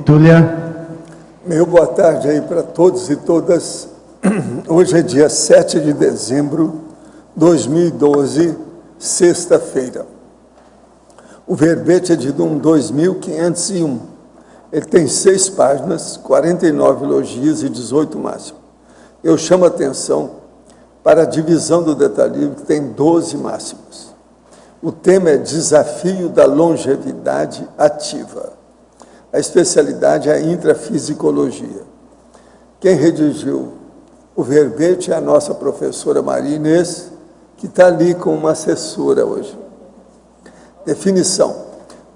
Túlia. Meu boa tarde aí para todos e todas. Hoje é dia 7 de dezembro de 2012, sexta-feira. O verbete é de 2501. Ele tem 6 páginas, 49 elogios e 18 máximos. Eu chamo a atenção para a divisão do detalhismo, que tem 12 máximos. O tema é Desafio da Longevidade Ativa. A especialidade é a intrafisicologia. Quem redigiu o verbete é a nossa professora Maria Inês, que está ali com uma assessora hoje. Definição: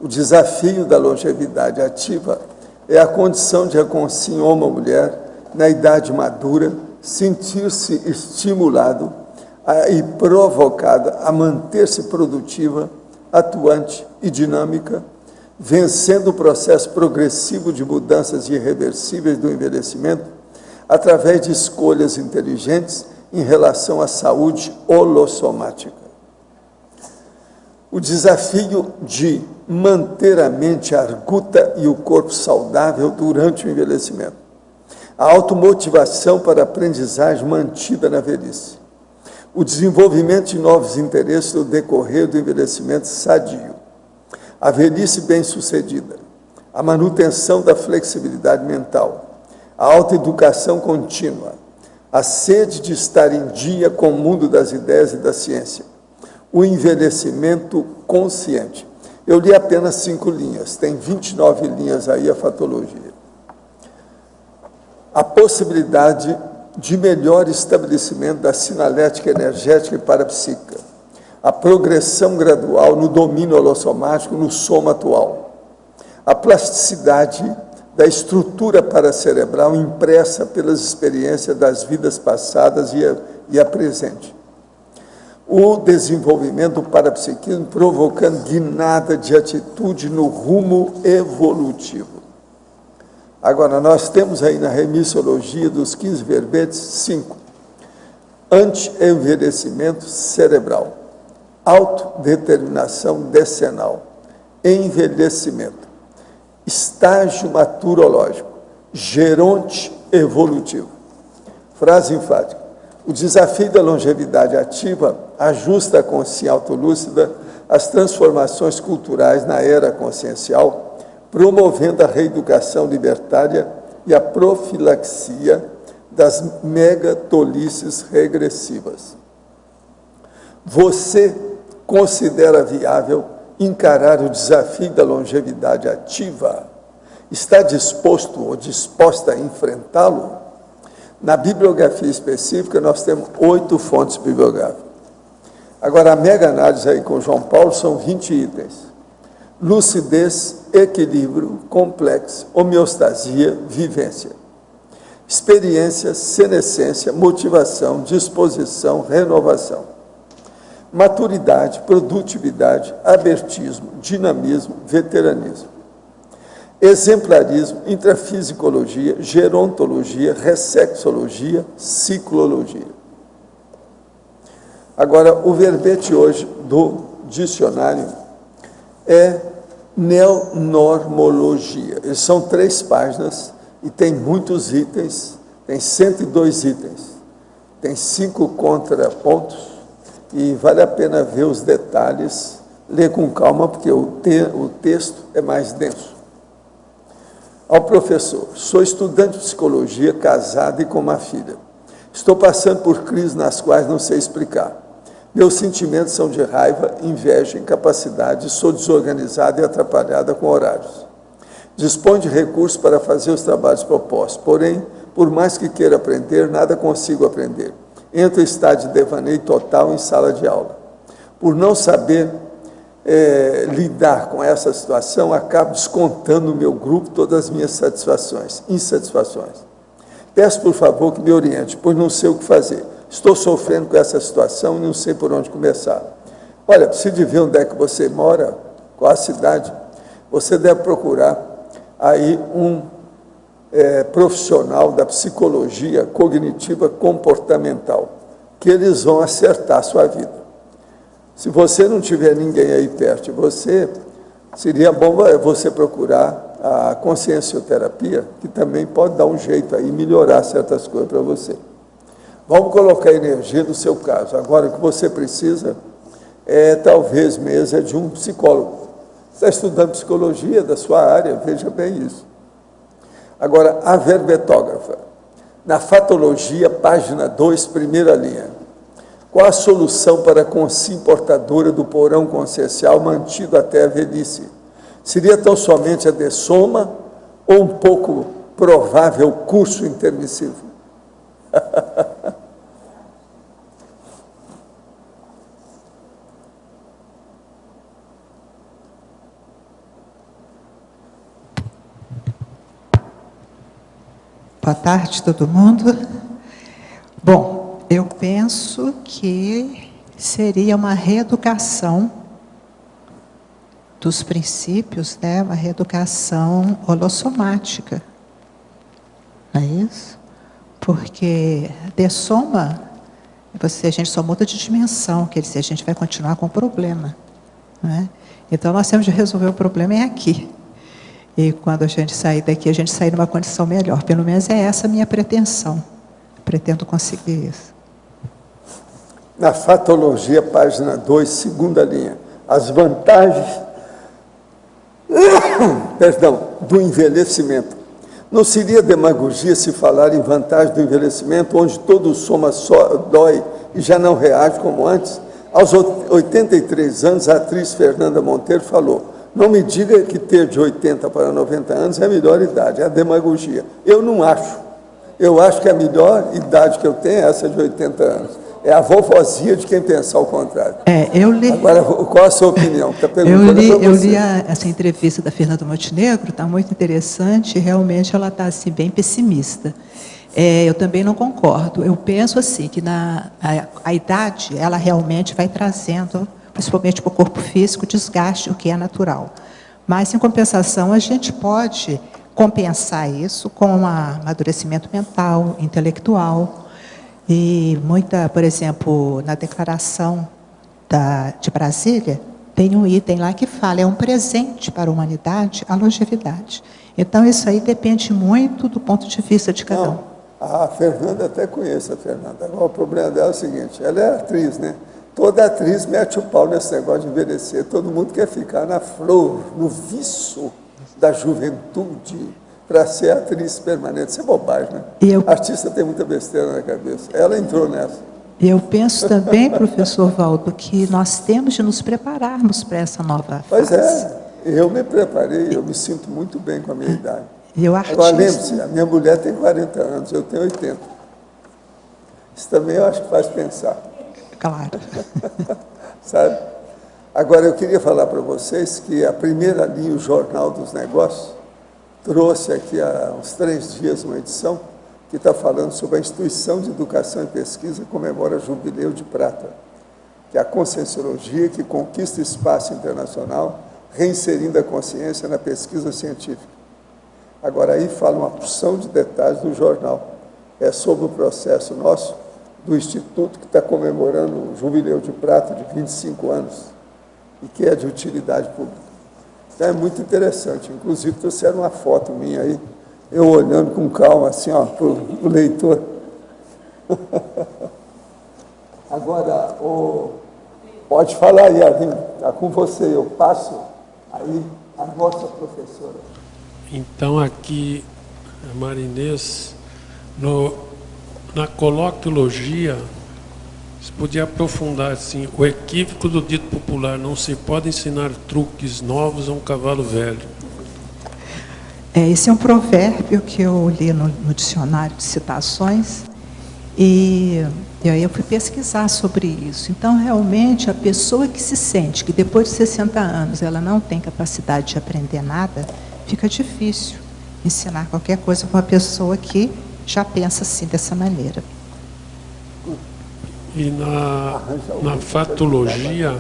o desafio da longevidade ativa é a condição de assim uma mulher, na idade madura, sentir-se estimulado e provocada a manter-se produtiva, atuante e dinâmica, vencendo o processo progressivo de mudanças irreversíveis do envelhecimento, através de escolhas inteligentes em relação à saúde holossomática. O desafio de manter a mente arguta e o corpo saudável durante o envelhecimento. A automotivação para a aprendizagem mantida na velhice. O desenvolvimento de novos interesses no decorrer do envelhecimento sadio. A velhice bem-sucedida, a manutenção da flexibilidade mental, a autoeducação contínua, a sede de estar em dia com o mundo das ideias e da ciência, o envelhecimento consciente. Eu li apenas 5 linhas, tem 29 linhas aí a fatologia. A possibilidade de melhor estabelecimento da sinalética energética e parapsíquica, a progressão gradual no domínio holossomático no soma atual, a plasticidade da estrutura paracerebral impressa pelas experiências das vidas passadas e a presente, o desenvolvimento do parapsiquismo provocando guinada de atitude no rumo evolutivo. Agora, nós temos aí na remissologia dos 15 verbetes 5, anti-envelhecimento cerebral, autodeterminação decenal, envelhecimento, estágio maturológico, geronte evolutivo. Frase enfática: o desafio da longevidade ativa ajusta a consciência autolúcida às transformações culturais na era consciencial, promovendo a reeducação libertária e a profilaxia das megatolices regressivas. Você considera viável encarar o desafio da longevidade ativa? Está disposto ou disposta a enfrentá-lo? Na bibliografia específica, nós temos 8 fontes bibliográficas. Agora, a mega análise aí com João Paulo são 20 itens. Lucidez, equilíbrio, complexo, homeostasia, vivência. Experiência, senescência, motivação, disposição, renovação. Maturidade, produtividade, abertismo, dinamismo, veteranismo. Exemplarismo, intrafisicologia, gerontologia, ressexologia, ciclologia. Agora, o verbete hoje do dicionário é neonormologia. Eles são 3 páginas e tem muitos itens, tem 102 itens, tem 5 contrapontos, e vale a pena ver os detalhes, ler com calma, porque o texto é mais denso. Ao professor: sou estudante de psicologia, casado e com uma filha. Estou passando por crises nas quais não sei explicar. Meus sentimentos são de raiva, inveja, incapacidade, sou desorganizada e atrapalhada com horários. Disponho de recursos para fazer os trabalhos propostos, porém, por mais que queira aprender, nada consigo aprender. Entro em estado de devaneio total em sala de aula. Por não saber lidar com essa situação, acabo descontando no meu grupo todas as minhas insatisfações. Peço, por favor, que me oriente, pois não sei o que fazer. Estou sofrendo com essa situação e não sei por onde começar. Olha, preciso de ver onde é que você mora, qual a cidade. Você deve procurar aí um profissional da psicologia cognitiva comportamental, que eles vão acertar a sua vida. Se você não tiver ninguém aí perto de você, seria bom você procurar a consciencioterapia, que também pode dar um jeito aí, melhorar certas coisas para você. Vamos colocar energia no seu caso. Agora, o que você precisa talvez mesmo, de um psicólogo. Você está estudando psicologia da sua área, veja bem isso. Agora, a verbetógrafa. Na fatologia, página 2, primeira linha. Qual a solução para a consciência portadora do porão consciencial mantido até a velhice? Seria tão somente a dessoma ou um pouco provável curso intermissivo? Boa tarde, todo mundo. Bom, eu penso que seria uma reeducação dos princípios, né? Uma reeducação holossomática. Não é isso? Porque dessoma, a gente só muda de dimensão, quer dizer, a gente vai continuar com o problema. Não é? Então, nós temos de resolver o problema aqui. E quando a gente sair daqui, a gente sair numa condição melhor. Pelo menos é essa a minha pretensão. Pretendo conseguir isso. Na fatologia, página 2, segunda linha. As vantagens do envelhecimento. Não seria demagogia se falar em vantagem do envelhecimento, onde todo o soma só dói e já não reage como antes? Aos 83 anos, a atriz Fernanda Monteiro falou: não me diga que ter de 80 para 90 anos é a melhor idade, é a demagogia. Eu não acho. Eu acho que a melhor idade que eu tenho é essa de 80 anos. É a vovozinha de quem pensar o contrário. Eu li... Agora, qual a sua opinião? Tá eu li essa entrevista da Fernanda Montenegro, está muito interessante, realmente ela está assim, bem pessimista. Eu também não concordo. Eu penso assim, que a idade, ela realmente vai trazendo, principalmente para o corpo físico, desgaste, o que é natural. Mas, em compensação, a gente pode compensar isso com um amadurecimento mental, intelectual. E por exemplo, na Declaração de Brasília, tem um item lá que fala: é um presente para a humanidade a longevidade. Então, isso aí depende muito do ponto de vista de cada um. A Fernanda, até conheço a Fernanda. Agora, o problema dela é o seguinte: ela é atriz, né? Toda atriz mete o pau nesse negócio de envelhecer. Todo mundo quer ficar na flor, no viço da juventude, para ser atriz permanente. Isso é bobagem, né? Artista tem muita besteira na cabeça. Ela entrou nessa. Eu penso também, professor Valdo, que nós temos de nos prepararmos para essa nova fase. Pois é, eu me preparei, eu me sinto muito bem com a minha idade. Agora, lembre-se, a minha mulher tem 40 anos, eu tenho 80. Isso também eu acho que faz pensar. Claro. Sabe? Agora, eu queria falar para vocês que a primeira linha, o Jornal dos Negócios, trouxe aqui há uns 3 dias uma edição que está falando sobre a Instituição de Educação e Pesquisa comemora Jubileu de Prata, que é a conscienciologia que conquista espaço internacional, reinserindo a consciência na pesquisa científica. Agora, aí fala uma porção de detalhes do jornal. É sobre o processo nosso, do Instituto, que está comemorando o Jubileu de Prata de 25 anos, e que é de utilidade pública. Então, é muito interessante. Inclusive, trouxeram uma foto minha aí, eu olhando com calma, assim, ó, para o leitor. Agora, pode falar aí, Arlindo, está com você, eu passo aí a nossa professora. Então, aqui, a Marinês, na coloquiologia, você podia aprofundar assim: o equívoco do dito popular: não se pode ensinar truques novos a um cavalo velho. Esse é um provérbio que eu li no dicionário de citações, e aí eu fui pesquisar sobre isso. Então, realmente, a pessoa que se sente que depois de 60 anos ela não tem capacidade de aprender nada, fica difícil ensinar qualquer coisa para uma pessoa que já pensa assim, dessa maneira. E na fatologia,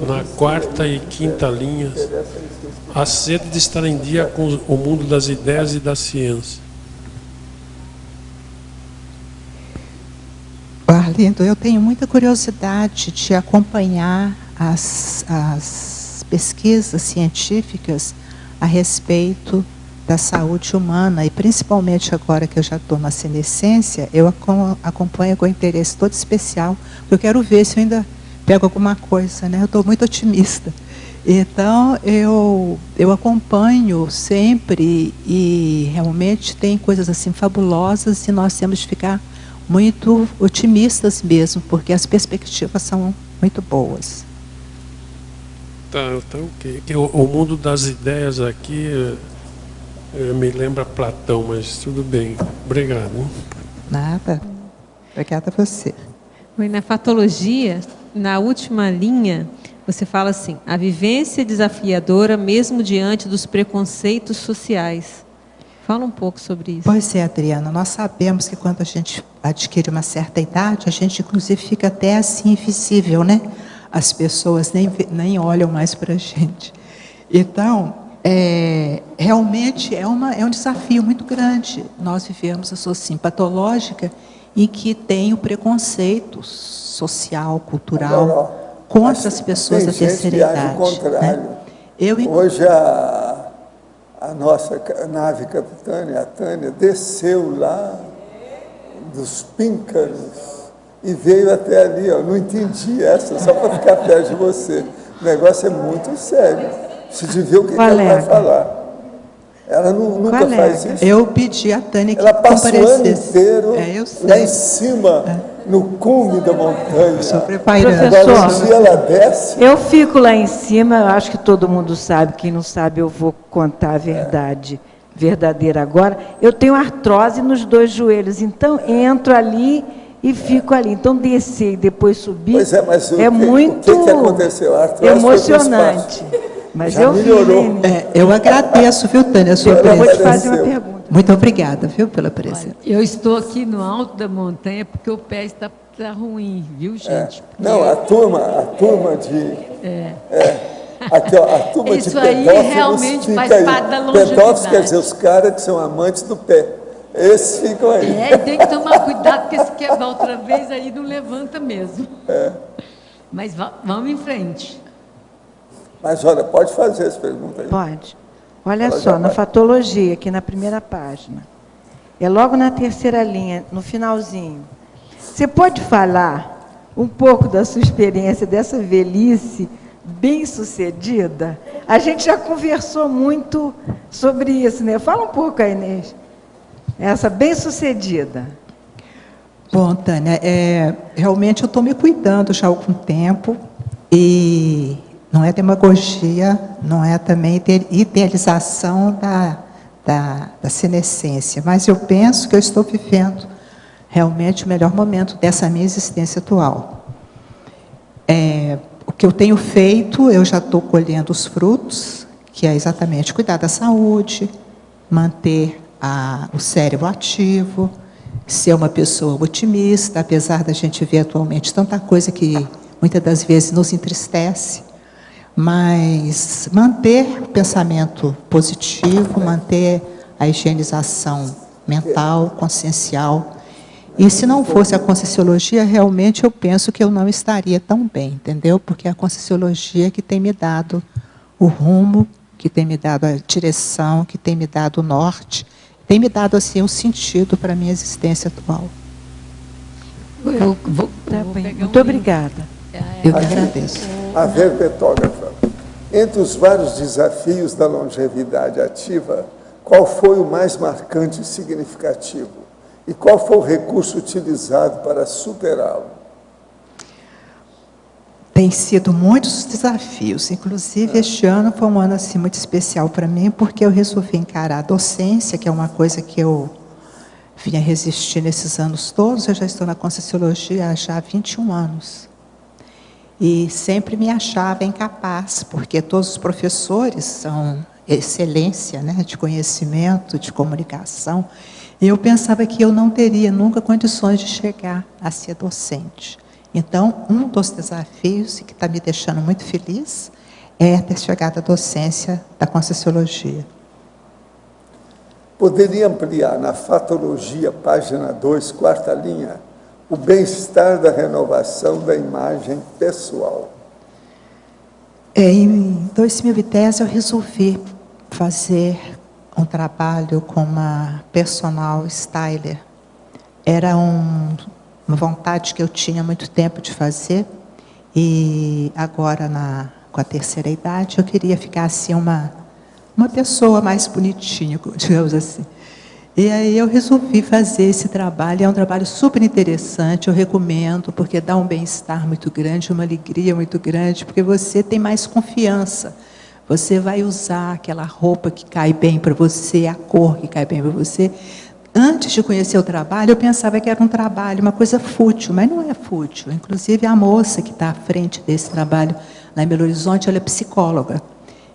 na 4ª e 5ª linhas, a sede de estar em dia com o mundo das ideias e da ciência. Arlindo, eu tenho muita curiosidade de acompanhar as pesquisas científicas a respeito da saúde humana, e principalmente agora que eu já estou na senescência, eu acompanho com interesse todo especial, porque eu quero ver se eu ainda pego alguma coisa, né? Eu estou muito otimista. Então, eu acompanho sempre e realmente tem coisas assim fabulosas e nós temos de ficar muito otimistas mesmo, porque as perspectivas são muito boas. Tá ok. O mundo das ideias aqui me lembra Platão, mas tudo bem. Obrigado. Nada. Obrigada a você. Na fatologia, na última linha, você fala assim: a vivência desafiadora mesmo diante dos preconceitos sociais. Fala um pouco sobre isso. Pois é, Adriana, nós sabemos que quando a gente adquire uma certa idade, a gente inclusive fica até assim invisível, né? As pessoas nem olham mais para a gente. Então, realmente é um desafio muito grande. Nós vivemos a sociedade patológica em que tem o preconceito social, cultural, contra as pessoas da terceira idade. Contrário. Né? Hoje a nossa nave capitã, a Tânia, desceu lá dos Píncaros e veio até ali. Eu não entendi essa, só para ficar perto de você. O negócio é muito sério. Preciso ver o que ela vai falar. Ela nunca faz isso. Eu pedi a Tânia que ela passa o ano comparecesse. inteiro lá em cima, no cume da montanha. Estou preparando. Agora, um dia ela desce. Eu fico lá em cima, eu acho que todo mundo sabe. Quem não sabe, eu vou contar a verdade verdadeira agora. Eu tenho artrose nos 2 joelhos, então entro ali e fico ali. Então, descer e depois subir mas muito o que aconteceu? A artrose emocionante. Mas já eu melhorou. Eu agradeço, viu, Tânia, a sua Eu vou te presença. fazer uma pergunta. Muito obrigada, viu, pela presença. Eu estou aqui no alto da montanha porque o pé está ruim, viu, gente? Não, a turma de... aqui, ó, a turma Isso de aí pedófilos realmente fica faz aí. parte da longevidade. Pedófilos quer dizer os caras que são amantes do pé. Esses ficam aí. Tem que tomar cuidado, porque se quebrar outra vez, aí não levanta mesmo. Mas vamos em frente. Mas, olha, pode fazer essa pergunta aí. Pode. Olha Ela só, já na vai. fatologia, aqui na primeira página. É logo na terceira linha, no finalzinho. Você pode falar um pouco da sua experiência dessa velhice bem-sucedida? A gente já conversou muito sobre isso, né? Fala um pouco aí, Inês. Essa bem-sucedida. Bom, Tânia, realmente eu estou me cuidando já há algum tempo e não é demagogia, não é também idealização da senescência, mas eu penso que eu estou vivendo realmente o melhor momento dessa minha existência atual. O que eu tenho feito, eu já estou colhendo os frutos, que é exatamente cuidar da saúde, manter o cérebro ativo, ser uma pessoa otimista, apesar da gente ver atualmente tanta coisa que muitas das vezes nos entristece, mas manter o pensamento positivo, manter a higienização mental, consciencial. E se não fosse a Conscienciologia, realmente eu penso que eu não estaria tão bem, entendeu? Porque é a Conscienciologia que tem me dado o rumo, que tem me dado a direção, que tem me dado o norte, tem me dado assim um sentido para a minha existência atual. Eu vou bem. Muito obrigada. Eu que agradeço. A verbetógrafa. Entre os vários desafios da longevidade ativa, qual foi o mais marcante e significativo? E qual foi o recurso utilizado para superá-lo? Tem sido muitos desafios, inclusive este ano foi um ano assim, muito especial para mim, porque eu resolvi encarar a docência, que é uma coisa que eu vinha resistir nesses anos todos. Eu já estou na Conscienciologia há já 21 anos. E sempre me achava incapaz, porque todos os professores são excelência, né, de conhecimento, de comunicação, e eu pensava que eu não teria nunca condições de chegar a ser docente. Então, um dos desafios que está me deixando muito feliz é ter chegado à docência da Conscienciologia. Poderia ampliar na fatologia, página 2, quarta linha, o bem-estar da renovação da imagem pessoal? Em 2010 eu resolvi fazer um trabalho com uma personal styler. Era uma vontade que eu tinha há muito tempo de fazer, e agora, com a terceira idade, eu queria ficar assim uma pessoa mais bonitinha, digamos assim. E aí eu resolvi fazer esse trabalho. É um trabalho super interessante, eu recomendo, porque dá um bem-estar muito grande, uma alegria muito grande, porque você tem mais confiança. Você vai usar aquela roupa que cai bem para você, a cor que cai bem para você. Antes de conhecer o trabalho, eu pensava que era um trabalho, uma coisa fútil, mas não é fútil. Inclusive, a moça que está à frente desse trabalho, lá em Belo Horizonte, ela é psicóloga.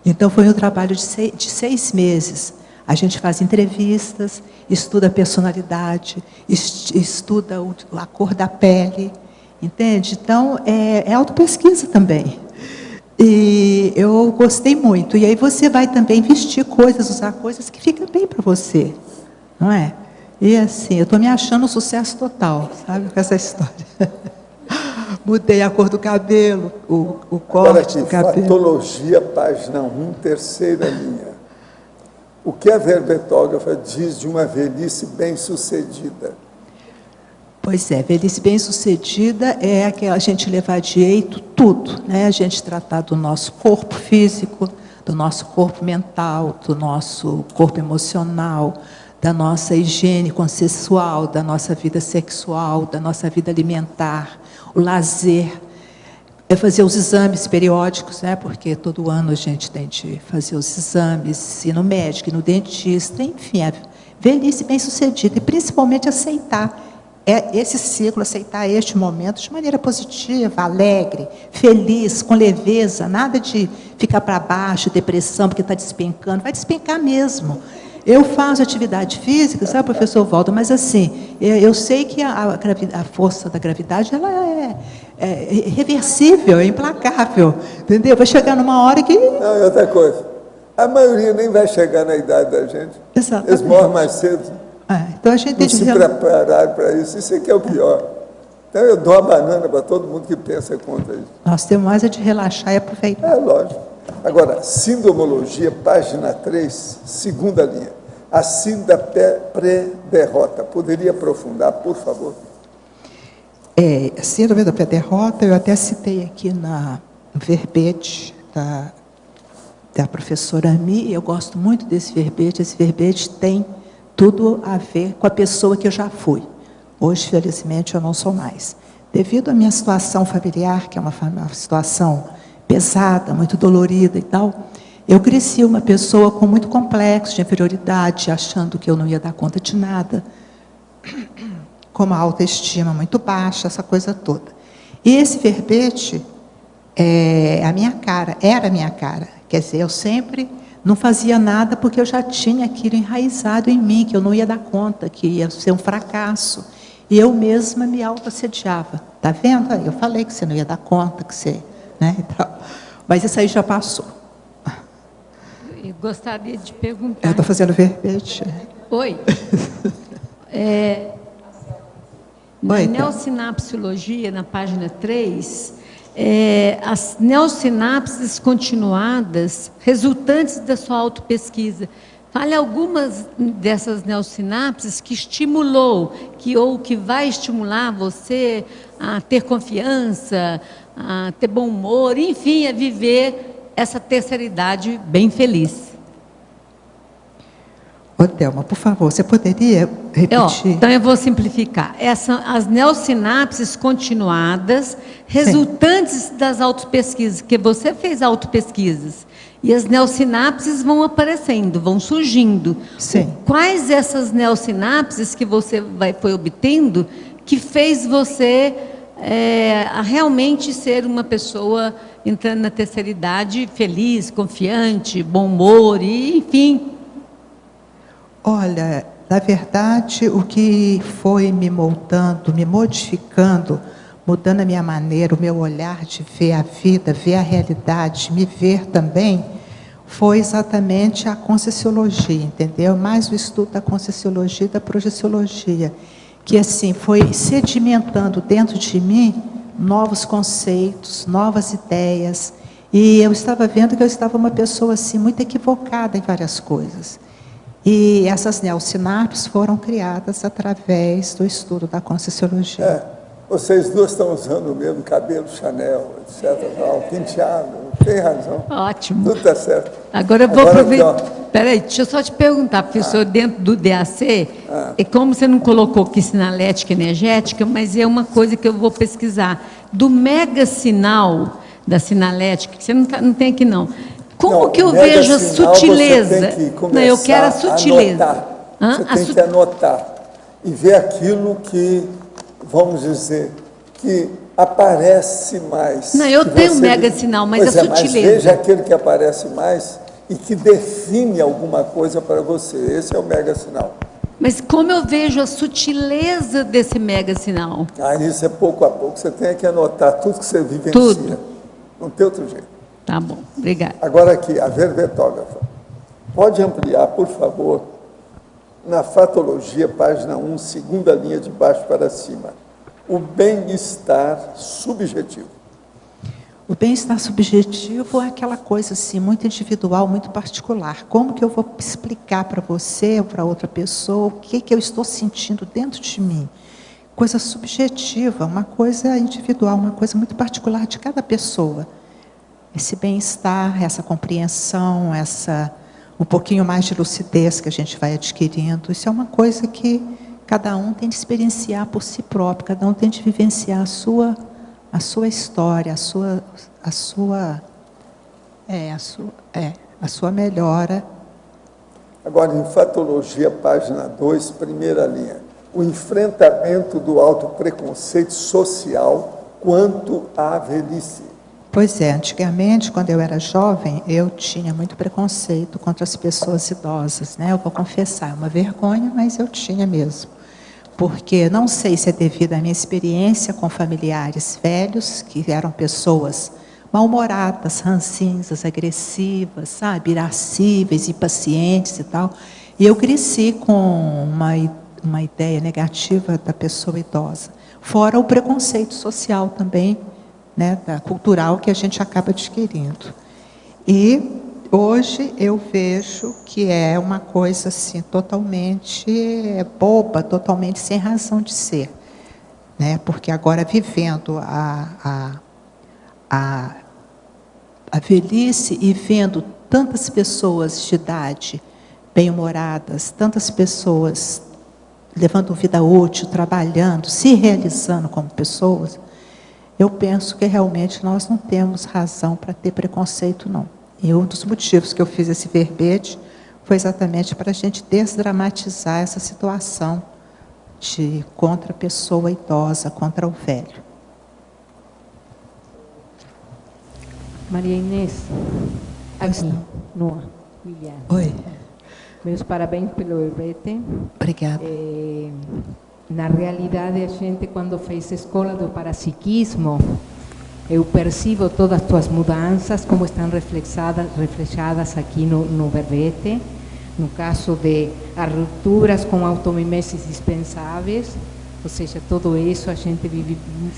Então, foi um trabalho de 6 meses. A gente faz entrevistas, estuda a personalidade, estuda a cor da pele, entende? Então, é autopesquisa também. E eu gostei muito. E aí você vai também vestir coisas, usar coisas que ficam bem para você, não é? E assim, eu estou me achando um sucesso total, sabe, com essa história. Mudei a cor do cabelo, o corte do cabelo. Fatologia, página 1, terceira linha. O que a verbetógrafa diz de uma velhice bem-sucedida? Pois é, velhice bem-sucedida é aquela a gente levar direito tudo, né? A gente tratar do nosso corpo físico, do nosso corpo mental, do nosso corpo emocional, da nossa higiene consensual, da nossa vida sexual, da nossa vida alimentar, o lazer, é fazer os exames periódicos, né? Porque todo ano a gente tem de fazer os exames, ir no médico, ir no dentista, enfim, a velhice bem-sucedida, e principalmente aceitar esse ciclo, aceitar este momento de maneira positiva, alegre, feliz, com leveza, nada de ficar para baixo, depressão, porque está despencando, vai despencar mesmo. Eu faço atividade física, sabe, professor Waldo, mas assim, eu sei que a força da gravidade, ela é irreversível, é implacável, entendeu? Vai chegar numa hora que... Não, e outra coisa, a maioria nem vai chegar na idade da gente. Exatamente. Eles morrem mais cedo. Então a gente tem não se preparar para isso, isso é que é o pior. Então eu dou a banana para todo mundo que pensa contra isso. Nós temos mais é de relaxar e aproveitar. É lógico. Agora, sindomologia, página 3, segunda linha. A síndrome da pré-derrota. Poderia aprofundar, por favor? A síndrome da pré-derrota, eu até citei aqui no verbete da professora Ami, eu gosto muito desse verbete. Esse verbete tem tudo a ver com a pessoa que eu já fui. Hoje, felizmente, eu não sou mais. Devido à minha situação familiar, que é uma situação pesada, muito dolorida e tal, eu cresci uma pessoa com muito complexo de inferioridade, achando que eu não ia dar conta de nada, com uma autoestima muito baixa, essa coisa toda. E esse verbete era a minha cara. Quer dizer, eu sempre não fazia nada porque eu já tinha aquilo enraizado em mim, que eu não ia dar conta, que ia ser um fracasso. E eu mesma me autoassediava. Está vendo? Eu falei que você não ia dar conta, que você... Né? Então, mas isso aí já passou. Eu gostaria de perguntar... Eu estou fazendo verbete. Oi. Na neossinapsiologia, na página 3... as neossinapses continuadas, resultantes da sua autopesquisa. Fale algumas dessas neossinapses que estimulou, ou que vai estimular você a ter confiança, a ter bom humor, enfim, a viver essa terceira idade bem feliz. Ô, Thelma, por favor, você poderia repetir? Então, eu vou simplificar. As neossinapses continuadas, resultantes Sim. das autopesquisas, porque você fez autopesquisas, e as neossinapses vão aparecendo, vão surgindo. Sim. Quais essas neossinapses que você foi obtendo, que fez você a realmente ser uma pessoa entrando na terceira idade, feliz, confiante, bom humor, e enfim... Olha, na verdade, o que foi me moldando, me modificando, mudando a minha maneira, o meu olhar de ver a vida, ver a realidade, me ver também, foi exatamente a Conscienciologia, entendeu? Mais o estudo da Conscienciologia e da Projeciologia, que assim foi sedimentando dentro de mim novos conceitos, novas ideias, E eu estava vendo que eu estava uma pessoa assim, muito equivocada em várias coisas. E essas neosinapses foram criadas através do estudo da Conscienciologia. Vocês duas estão usando o mesmo cabelo, Chanel, etc. Penteado, tem razão. Ótimo. Tudo está certo. Agora eu vou aproveitar. Peraí, deixa eu só te perguntar, professor, dentro do DAC, é como você não colocou aqui sinalética energética, mas é uma coisa que eu vou pesquisar. Do mega sinal da sinalética, que você não tem aqui não. Como que eu vejo a sutileza? Não, eu quero a sutileza. Você tem que anotar e ver aquilo que, vamos dizer, que aparece mais. Não, eu tenho mega sinal, mas a sutileza. Mas veja aquele que aparece mais e que define alguma coisa para você. Esse é o mega sinal. Mas como eu vejo a sutileza desse mega sinal? Isso é pouco a pouco. Você tem que anotar tudo que você vivencia. Tudo. Não tem outro jeito. Tá bom, obrigada. Agora aqui, a verbetógrafa. Pode ampliar, por favor, na fatologia, página 1, segunda linha de baixo para cima. O bem-estar subjetivo. O bem-estar subjetivo é aquela coisa assim, muito individual, muito particular. Como que eu vou explicar para você ou para outra pessoa o que eu estou sentindo dentro de mim? Coisa subjetiva, uma coisa individual, uma coisa muito particular de cada pessoa. Esse bem-estar, essa compreensão, um pouquinho mais de lucidez que a gente vai adquirindo, isso é uma coisa que cada um tem de experienciar por si próprio, cada um tem de vivenciar a sua história, a sua melhora. Agora, em fatologia, página 2, primeira linha. O enfrentamento do autopreconceito social quanto à velhice. Pois é, antigamente, quando eu era jovem, eu tinha muito preconceito contra as pessoas idosas, né? Eu vou confessar, é uma vergonha, mas eu tinha mesmo. Porque não sei se é devido à minha experiência com familiares velhos, que eram pessoas mal-humoradas, ranzinhas, agressivas, sabe, irascíveis, impacientes e tal. E eu cresci com uma ideia negativa da pessoa idosa. Fora o preconceito social também, né, cultural que a gente acaba adquirindo. E hoje eu vejo que é uma coisa assim, totalmente boba, totalmente sem razão de ser. Né? Porque agora, vivendo a velhice e vendo tantas pessoas de idade bem-humoradas, tantas pessoas levando vida útil, trabalhando, se realizando como pessoas, eu penso que realmente nós não temos razão para ter preconceito, não. E um dos motivos que eu fiz esse verbete foi exatamente para a gente desdramatizar essa situação contra a pessoa idosa, contra o velho. Maria Inês, aqui, Noa, Liliana. Oi. Meus parabéns pelo verbete. Obrigada. Na realidade, a gente, quando fez escola do parapsiquismo, eu percebo todas as tuas mudanças, como estão reflexadas aqui no verbete, no caso de as rupturas com automimeses dispensáveis, ou seja, tudo isso a gente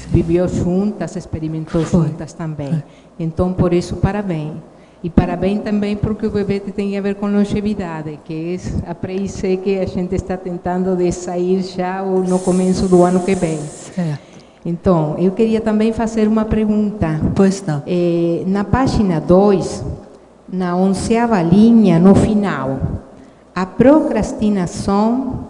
viveu juntas, experimentou juntas também. Então, por isso, parabéns. E parabéns também porque o verbete tem a ver com longevidade, que é a pré-IC que a gente está tentando de sair já no começo do ano que vem. Certo. Então, eu queria também fazer uma pergunta. Pois não. Na página 2, na 11ª linha, no final, a procrastinação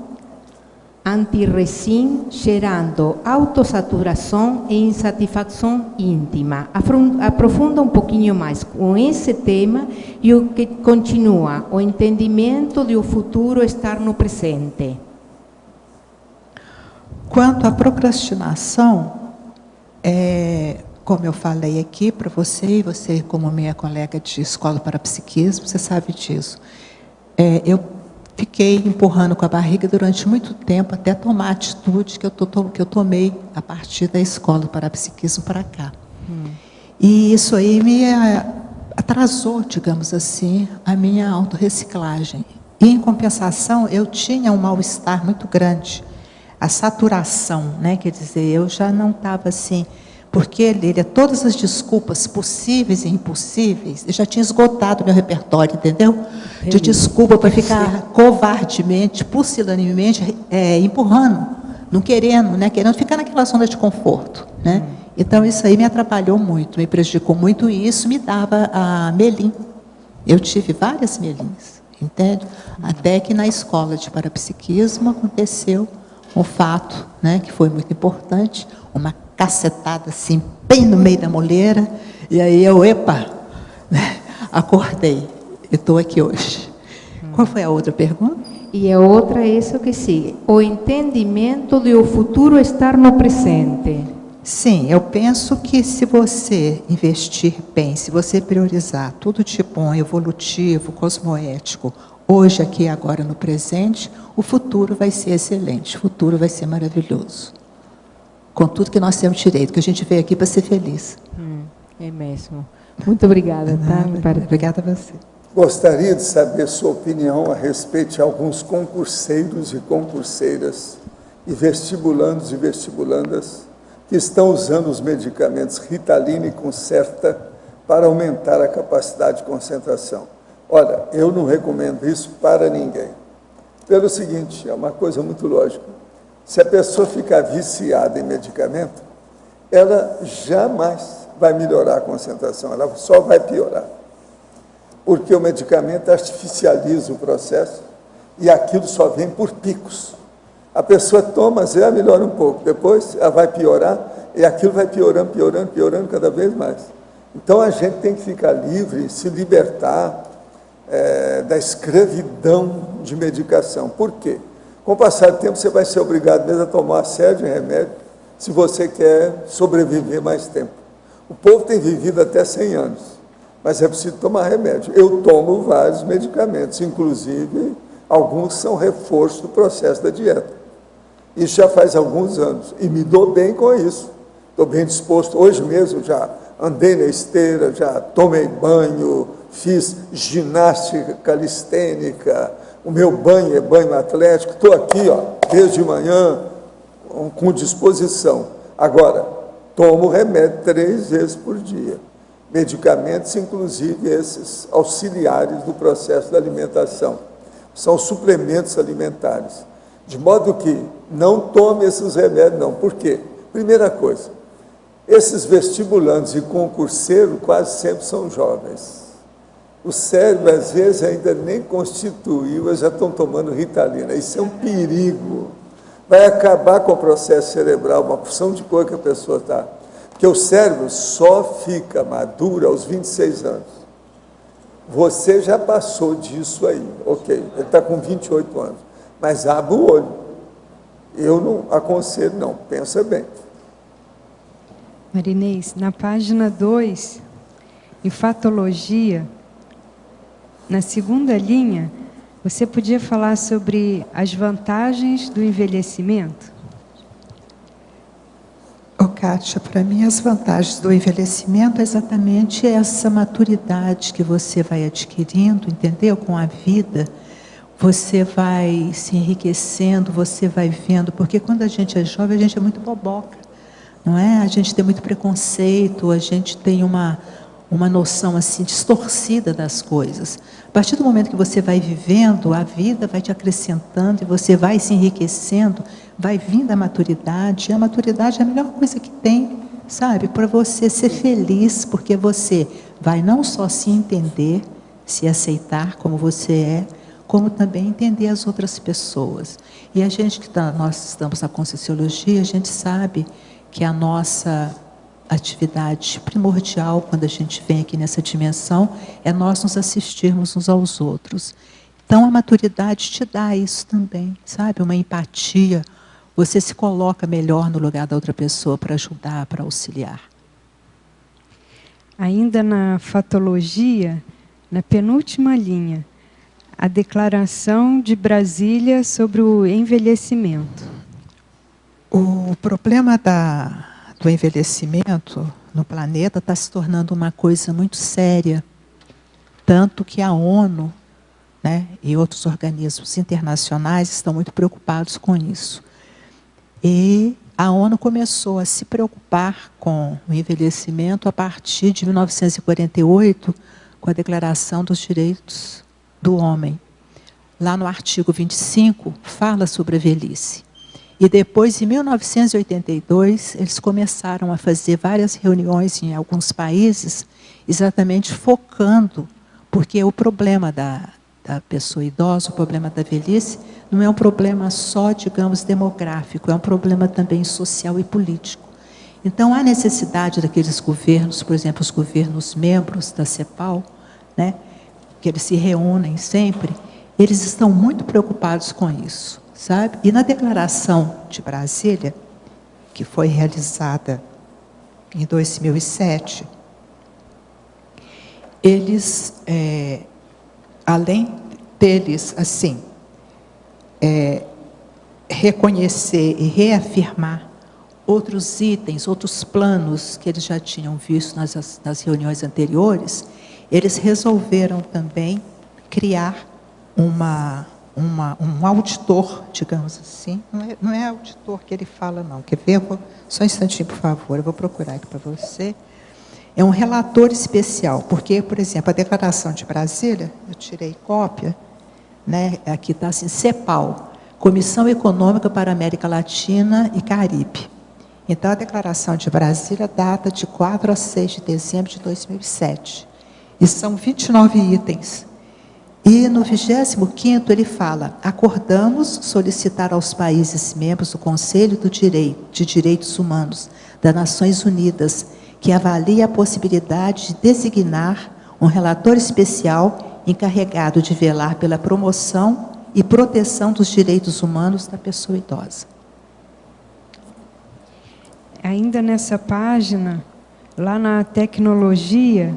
anti-resim gerando autossaturação e insatisfação íntima. Aprofunda um pouquinho mais com esse tema e o que continua, o entendimento de o futuro estar no presente. Quanto à procrastinação, como eu falei aqui para você, e você como minha colega de escola para psiquismo, você sabe disso. Eu fiquei empurrando com a barriga durante muito tempo, até tomar a atitude que eu tomei a partir da escola para psiquismo para cá. E isso aí me atrasou, digamos assim, a minha autorreciclagem. E, em compensação, eu tinha um mal-estar muito grande. A saturação, né? Quer dizer, eu já não estava assim, porque ele todas as desculpas possíveis e impossíveis, eu já tinha esgotado meu repertório, entendeu? De desculpa para ficar covardemente, pusilanemente, empurrando, não querendo, né? Querendo ficar naquela zona de conforto, né? Então, isso aí me atrapalhou muito, me prejudicou muito, e isso me dava a melim. Eu tive várias melins, entende? Até que na escola de parapsiquismo aconteceu um fato, né, que foi muito importante, uma cacetada assim, bem no meio da moleira, e aí eu, né, acordei, e estou aqui hoje. Qual foi a outra pergunta? E a outra é isso que sigue, o entendimento de o futuro estar no presente. Sim, eu penso que se você investir bem, se você priorizar tudo de bom, evolutivo, cosmoético, hoje, aqui e agora, no presente, o futuro vai ser excelente, o futuro vai ser maravilhoso. Com tudo que nós temos direito, que a gente veio aqui para ser feliz. É mesmo. Muito obrigada. Tá? Obrigada a você. Gostaria de saber sua opinião a respeito de alguns concurseiros e concurseiras, e vestibulandos e vestibulandas, que estão usando os medicamentos Ritalina e Concerta para aumentar a capacidade de concentração. Olha, eu não recomendo isso para ninguém. Pelo seguinte, é uma coisa muito lógica. Se a pessoa ficar viciada em medicamento, ela jamais vai melhorar a concentração, ela só vai piorar. Porque o medicamento artificializa o processo e aquilo só vem por picos. A pessoa toma, às vezes melhora um pouco, depois ela vai piorar e aquilo vai piorando, piorando, piorando cada vez mais. Então a gente tem que ficar livre, se libertar da escravidão de medicação. Por quê? Com o passar do tempo você vai ser obrigado mesmo a tomar uma série de remédios se você quer sobreviver mais tempo. O povo tem vivido até 100 anos, mas é preciso tomar remédio. Eu tomo vários medicamentos, inclusive alguns são reforço do processo da dieta. Isso já faz alguns anos, e me dou bem com isso. Estou bem disposto. Hoje mesmo já andei na esteira, já tomei banho, fiz ginástica calistênica, o meu banho é banho atlético, estou aqui, desde manhã, com disposição. Agora, tomo remédio 3 vezes por dia. Medicamentos, inclusive esses auxiliares do processo da alimentação. São suplementos alimentares. De modo que não tome esses remédios, não. Por quê? Primeira coisa, esses vestibulandos e concurseiros quase sempre são jovens. O cérebro, às vezes, ainda nem constituiu, eles já estão tomando Ritalina. Isso é um perigo. Vai acabar com o processo cerebral, uma porção de coisa que a pessoa está. Porque o cérebro só fica maduro aos 26 anos. Você já passou disso aí, ok, ele está com 28 anos, mas abre o olho. Eu não aconselho, não, pensa bem. Marinês, na página 2, em fatologia, na segunda linha, você podia falar sobre as vantagens do envelhecimento? Kátia, para mim as vantagens do envelhecimento é exatamente essa maturidade que você vai adquirindo, entendeu? Com a vida, você vai se enriquecendo, você vai vendo, porque quando a gente é jovem, a gente é muito boboca, não é? A gente tem muito preconceito, a gente tem uma noção assim distorcida das coisas. A partir do momento que você vai vivendo, a vida vai te acrescentando e você vai se enriquecendo, vai vindo a maturidade. E a maturidade é a melhor coisa que tem, sabe? Para você ser feliz, porque você vai não só se entender, se aceitar como você é, como também entender as outras pessoas. E a gente nós estamos na Conscienciologia, a gente sabe que a nossa atividade primordial, quando a gente vem aqui nessa dimensão, é nós nos assistirmos uns aos outros. Então, a maturidade te dá isso também, sabe? Uma empatia. Você se coloca melhor no lugar da outra pessoa para ajudar, para auxiliar. Ainda na fatologia, na penúltima linha, a declaração de Brasília sobre o envelhecimento. O problema do envelhecimento no planeta está se tornando uma coisa muito séria, tanto que a ONU, né, e outros organismos internacionais estão muito preocupados com isso. E A ONU começou a se preocupar com o envelhecimento a partir de 1948, com a Declaração dos Direitos do Homem. Lá no artigo 25, fala sobre a velhice. E depois, em 1982, eles começaram a fazer várias reuniões em alguns países, exatamente focando, porque o problema da pessoa idosa, o problema da velhice, não é um problema só, digamos, demográfico, é um problema também social e político. Então, há necessidade daqueles governos, por exemplo, os governos membros da CEPAL, né, que eles se reúnem sempre, eles estão muito preocupados com isso, sabe? E na Declaração de Brasília, que foi realizada em 2007, eles, além deles, assim, reconhecer e reafirmar outros itens, outros planos que eles já tinham visto nas reuniões anteriores, eles resolveram também criar um auditor, digamos assim. Não é auditor que ele fala, não. Quer ver? Só um instantinho, por favor. Eu vou procurar aqui para você. É um relator especial, porque, por exemplo, a Declaração de Brasília, eu tirei cópia, né? Aqui está assim, CEPAL, Comissão Econômica para a América Latina e Caribe. Então, a Declaração de Brasília data de 4 a 6 de dezembro de 2007. E são 29 itens. E no 25º ele fala: acordamos solicitar aos países membros do Conselho de Direitos Humanos das Nações Unidas que avalie a possibilidade de designar um relator especial encarregado de velar pela promoção e proteção dos direitos humanos da pessoa idosa. Ainda nessa página, lá na tecnologia,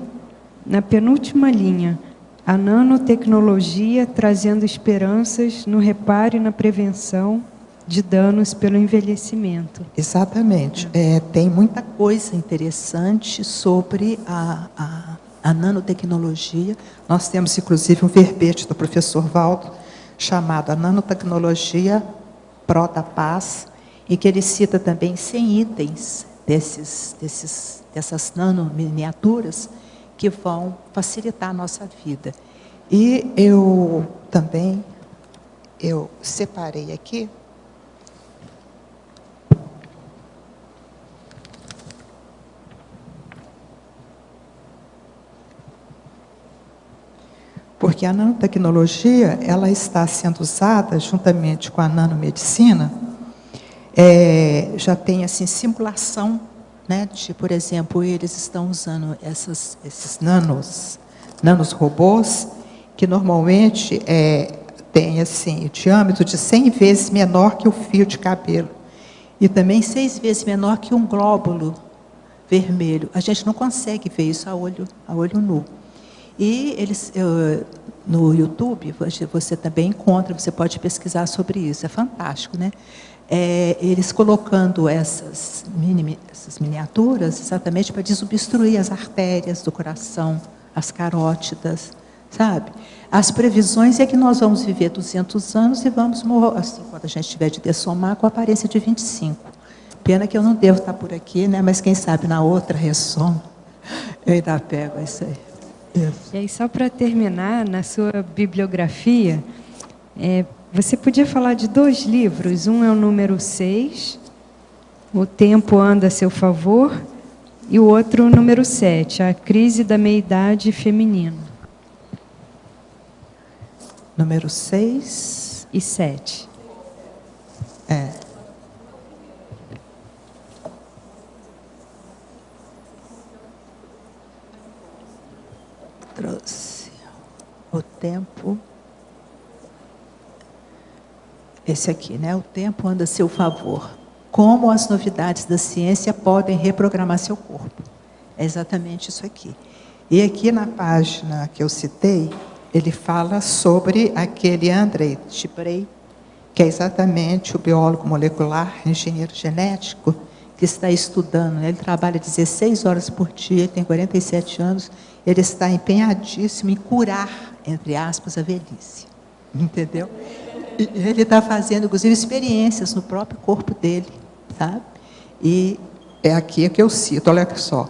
na penúltima linha, a nanotecnologia trazendo esperanças no reparo e na prevenção de danos pelo envelhecimento. Exatamente. Tem muita coisa interessante sobre a nanotecnologia. Nós temos, inclusive, um verbete do professor Valdo, chamado A Nanotecnologia Pró da Paz, em que ele cita também 100 itens dessas nanominiaturas que vão facilitar a nossa vida. E eu também separei aqui porque a nanotecnologia ela está sendo usada juntamente com a nanomedicina. Já tem assim simulação, né, de, por exemplo, eles estão usando esses nanos robôs, que normalmente tem assim, o diâmetro de 100 vezes menor que o fio de cabelo, e também 6 vezes menor que um glóbulo vermelho. A gente não consegue ver isso a olho nu. E eles, no YouTube, você também encontra, você pode pesquisar sobre isso, é fantástico, né? Eles colocando essas miniaturas exatamente para desobstruir as artérias do coração, as carótidas, sabe? As previsões é que nós vamos viver 200 anos e vamos morrer, assim, quando a gente tiver de dessomar, com a aparência de 25. Pena que eu não devo estar por aqui, né? Mas quem sabe na outra ressoma, eu ainda pego isso aí. E aí, só para terminar, na sua bibliografia, você podia falar de 2 livros. Um é o número 6, O Tempo Anda a Seu Favor, e o outro, o número 7, A Crise da Meia-Idade Feminina. Número 6 e 7. Trouxe o tempo. Esse aqui, né? O tempo anda a seu favor. Como as novidades da ciência podem reprogramar seu corpo. É exatamente isso aqui. E aqui na página que eu citei, ele fala sobre aquele Andrei Chiprey, que é exatamente o biólogo molecular, engenheiro genético, que está estudando, né? Ele trabalha 16 horas por dia, tem 47 anos, ele está empenhadíssimo em curar, entre aspas, a velhice. Entendeu? E ele está fazendo, inclusive, experiências no próprio corpo dele, sabe? E é aqui que eu cito, olha só.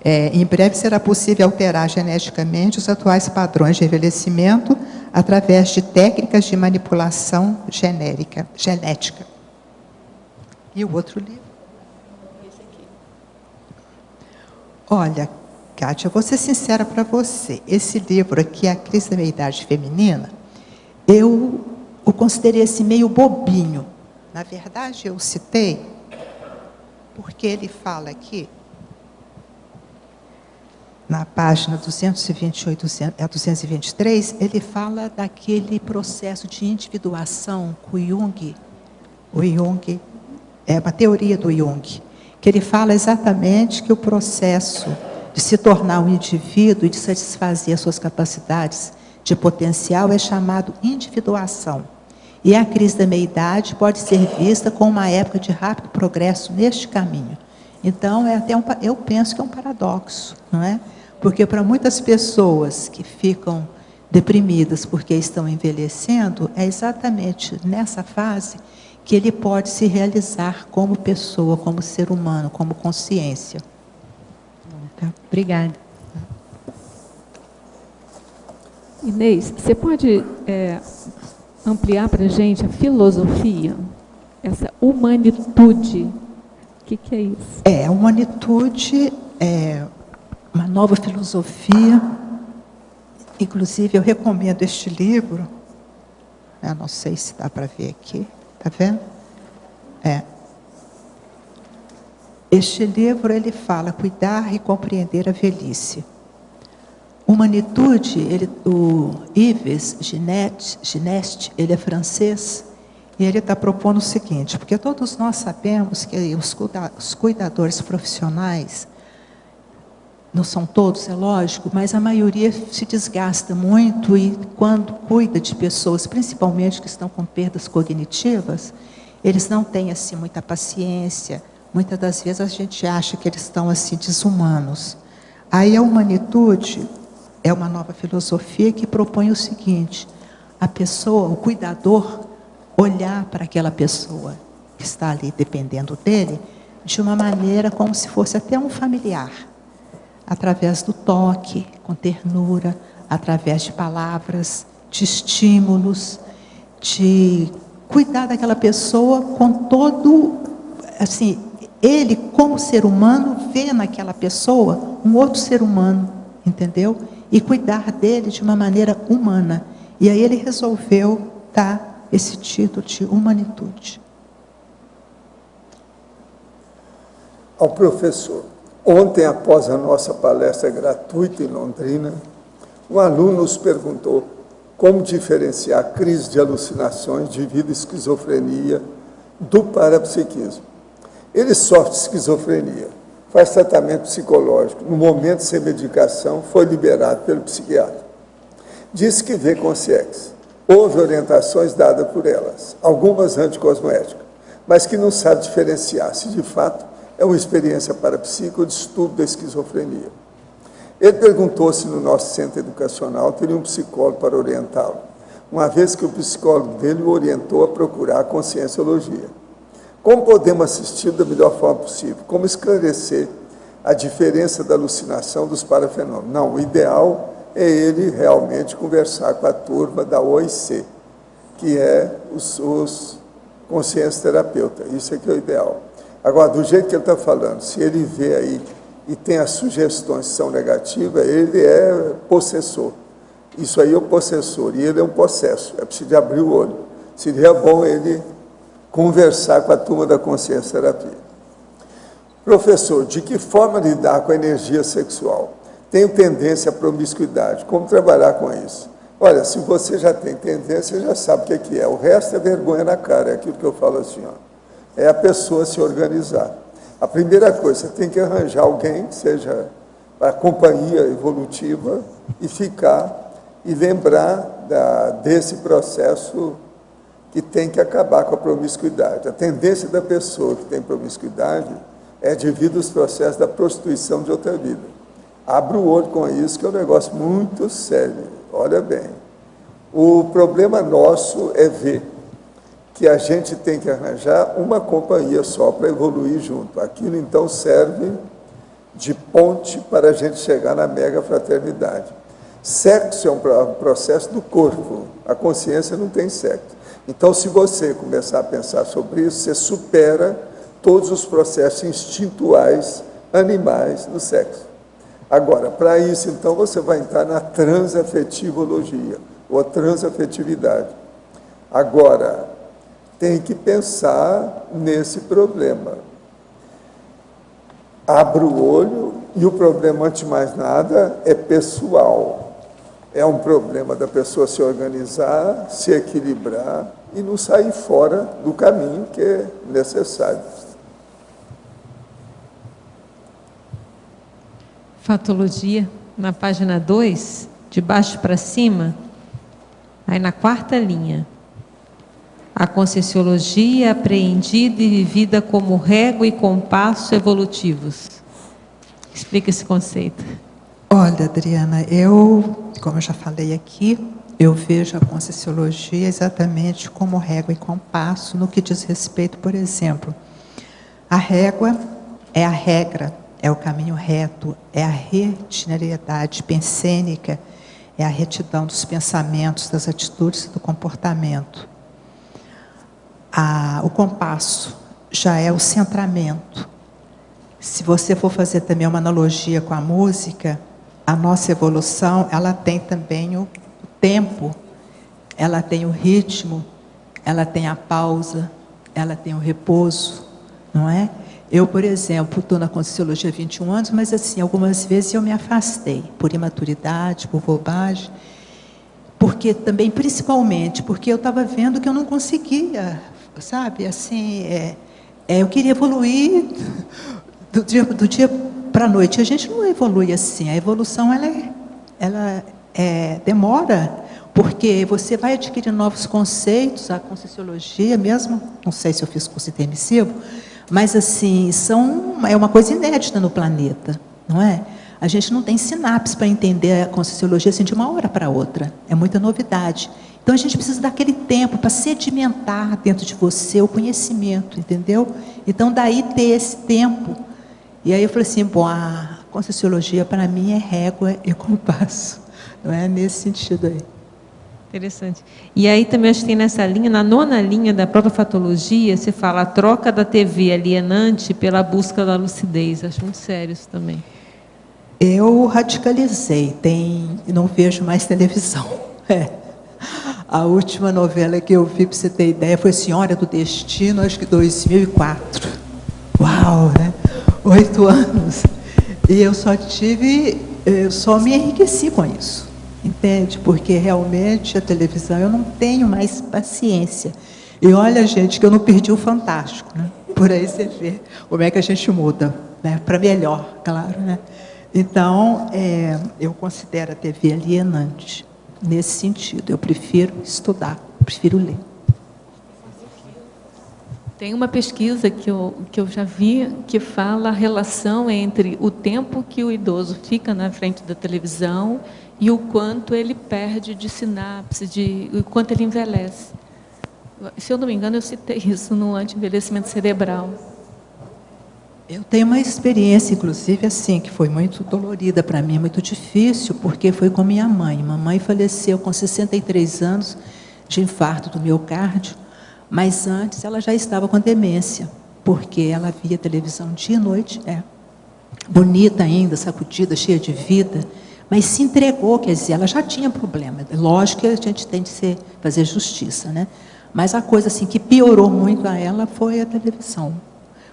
Em breve será possível alterar geneticamente os atuais padrões de envelhecimento através de técnicas de manipulação genética. E o outro livro? Esse aqui. Olha, Kátia, eu vou ser sincera para você. Esse livro aqui, A Crise da Meia-Idade Feminina, eu o considerei assim, meio bobinho. Na verdade, eu citei, porque ele fala aqui, na página 228 a 223, ele fala daquele processo de individuação com o Jung, é uma teoria do Jung, que ele fala exatamente que o processo de se tornar um indivíduo e de satisfazer as suas capacidades de potencial é chamado individuação. E a crise da meia-idade pode ser vista como uma época de rápido progresso neste caminho. Então, eu penso que é um paradoxo, não é? Porque para muitas pessoas que ficam deprimidas porque estão envelhecendo, é exatamente nessa fase que ele pode se realizar como pessoa, como ser humano, como consciência. Tá, obrigada. Inês, você pode ampliar para a gente a filosofia? Essa humanitude, o que é isso? A humanitude é uma nova filosofia. Inclusive, eu recomendo este livro. Eu não sei se dá para ver aqui. Está vendo? Este livro, ele fala cuidar e compreender a velhice. Humanitude, o Yves Gineste, ele é francês, e ele está propondo o seguinte, porque todos nós sabemos que os cuidadores profissionais, não são todos, é lógico, mas a maioria se desgasta muito e quando cuida de pessoas, principalmente que estão com perdas cognitivas, eles não têm assim muita paciência. Muitas das vezes a gente acha que eles estão assim desumanos. Aí a humanitude é uma nova filosofia que propõe o seguinte: a pessoa, o cuidador, olhar para aquela pessoa que está ali dependendo dele de uma maneira como se fosse até um familiar. Através do toque, com ternura, através de palavras, de estímulos, de cuidar daquela pessoa com todo, assim, ele como ser humano vê naquela pessoa um outro ser humano, entendeu? E cuidar dele de uma maneira humana. E aí ele resolveu dar esse título de humanitude. Ao professor. Ontem, após a nossa palestra gratuita em Londrina, um aluno nos perguntou como diferenciar a crise de alucinações devido à esquizofrenia do parapsiquismo. Ele sofre de esquizofrenia, faz tratamento psicológico, no momento sem medicação, foi liberado pelo psiquiatra. Disse que vê consciência. Houve orientações dadas por elas, algumas anticosmoéticas, mas que não sabe diferenciar se de fato é uma experiência parapsíquica ou de estudo da esquizofrenia. Ele perguntou se no nosso centro educacional teria um psicólogo para orientá-lo, uma vez que o psicólogo dele o orientou a procurar a conscienciologia. Como podemos assistir da melhor forma possível? Como esclarecer a diferença da alucinação dos parafenômenos? Não, o ideal é ele realmente conversar com a turma da OIC, que é os consciência terapeutas. Isso é que é o ideal. Agora, do jeito que ele está falando, se ele vê aí e tem as sugestões que são negativas, ele é possessor. Isso aí é o possessor, e ele é um possesso. É preciso abrir o olho. Seria bom ele conversar com a turma da consciência terapia. Professor, de que forma lidar com a energia sexual? Tenho tendência à promiscuidade. Como trabalhar com isso? Olha, se você já tem tendência, já sabe o que é. O resto é vergonha na cara, é aquilo que eu falo assim, ó. É a pessoa se organizar. A primeira coisa, você tem que arranjar alguém que seja para companhia evolutiva e ficar e lembrar desse processo que tem que acabar com a promiscuidade. A tendência da pessoa que tem promiscuidade é devido aos processos da prostituição de outra vida. Abra o olho com isso, que é um negócio muito sério. Olha bem. O problema nosso é ver que a gente tem que arranjar uma companhia só para evoluir junto. Aquilo, então, serve de ponte para a gente chegar na mega fraternidade. Sexo é um processo do corpo, a consciência não tem sexo. Então, se você começar a pensar sobre isso, você supera todos os processos instintuais, animais do sexo. Agora, para isso, então, você vai entrar na transafetivologia, ou transafetividade. Agora, tem que pensar nesse problema. Abra o olho, e o problema, antes de mais nada, é pessoal. É um problema da pessoa se organizar, se equilibrar e não sair fora do caminho que é necessário. Fatologia, na página 2, de baixo para cima, aí na 4ª linha. A conscienciologia é apreendida e vivida como régua e compasso evolutivos. Explica esse conceito. Olha, Adriana, como eu já falei aqui, eu vejo a conscienciologia exatamente como régua e compasso no que diz respeito, por exemplo, a régua é a regra, é o caminho reto, é a retinariedade pensênica, é a retidão dos pensamentos, das atitudes e do comportamento. O compasso já é o centramento. Se você for fazer também uma analogia com a música, a nossa evolução, ela tem também o tempo, ela tem o ritmo, ela tem a pausa, ela tem o repouso, não é? Eu, por exemplo, estou na Conscienciologia há 21 anos, mas assim, algumas vezes eu me afastei, por imaturidade, por bobagem, porque também, principalmente, porque eu estava vendo que eu não conseguia, sabe, assim, eu queria evoluir do dia para a noite. A gente não evolui assim, a evolução, ela demora, porque você vai adquirindo novos conceitos, a Conscienciologia mesmo, não sei se eu fiz curso intermissivo, mas assim, é uma coisa inédita no planeta, não é? A gente não tem sinapse para entender a Conscienciologia assim, de uma hora para outra, é muita novidade. Então, a gente precisa daquele tempo para sedimentar dentro de você o conhecimento, entendeu? Então, daí ter esse tempo. E aí eu falei assim, bom, a Conscienciologia para mim é régua e compasso, não é? Nesse sentido aí. Interessante. E aí também acho que tem nessa linha, na 9ª linha da própria fatologia, você fala a troca da TV alienante pela busca da lucidez. Acho muito sério isso também. Eu radicalizei, não vejo mais televisão. A última novela que eu vi, para você ter ideia, foi Senhora do Destino, acho que 2004. Uau, né? 8 anos. E eu só me enriqueci com isso, entende? Porque realmente a televisão, eu não tenho mais paciência. E olha, gente, que eu não perdi o Fantástico, né? Por aí você vê como é que a gente muda, né? Para melhor, claro, né? Então, eu considero a TV alienante. Nesse sentido, eu prefiro estudar, prefiro ler. Tem uma pesquisa que eu já vi que fala a relação entre o tempo que o idoso fica na frente da televisão e o quanto ele perde de sinapse, o quanto ele envelhece. Se eu não me engano, eu citei isso no anti-envelhecimento cerebral. Eu tenho uma experiência, inclusive, assim, que foi muito dolorida para mim, muito difícil, porque foi com minha mãe. Mamãe faleceu com 63 anos de infarto do miocárdio, mas antes ela já estava com demência, porque ela via televisão dia e noite, bonita ainda, sacudida, cheia de vida, mas se entregou, quer dizer, ela já tinha problema. Lógico que a gente tem de fazer justiça, né? Mas a coisa assim, que piorou muito a ela foi a televisão.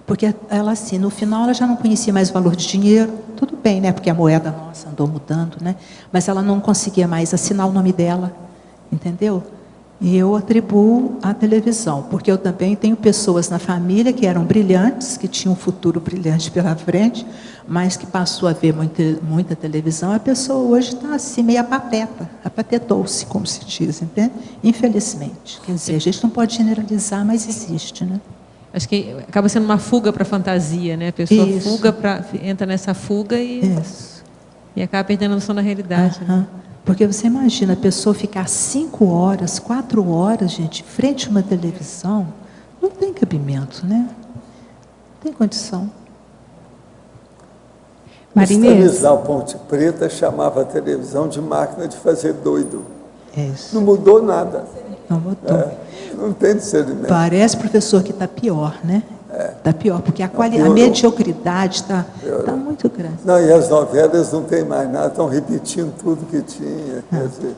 Porque ela, assim, no final, ela já não conhecia mais o valor de dinheiro, tudo bem, né? Porque a moeda nossa andou mudando, né? Mas ela não conseguia mais assinar o nome dela, entendeu? E eu atribuo à televisão, porque eu também tenho pessoas na família que eram brilhantes, que tinham um futuro brilhante pela frente, mas que passou a ver muita televisão. A pessoa hoje está assim, meio apateta, apatetou-se, como se diz, entende? Infelizmente. Quer dizer, a gente não pode generalizar, mas existe, né? Acho que acaba sendo uma fuga para a fantasia, né? A pessoa entra nessa fuga e acaba perdendo a noção da realidade. Né? Porque você imagina a pessoa ficar 5 horas, 4 horas, gente, frente a uma televisão, não tem cabimento, né? Não tem condição. Marinês. Stanislau Ponte Preta chamava a televisão de máquina de fazer doido. É isso. Não mudou nada. Não mudou. Não tem discernimento. Parece, professor, que está pior, né? Está pior, porque a mediocridade está muito grande. Não, e as novelas não tem mais nada, estão repetindo tudo que tinha. Quer dizer,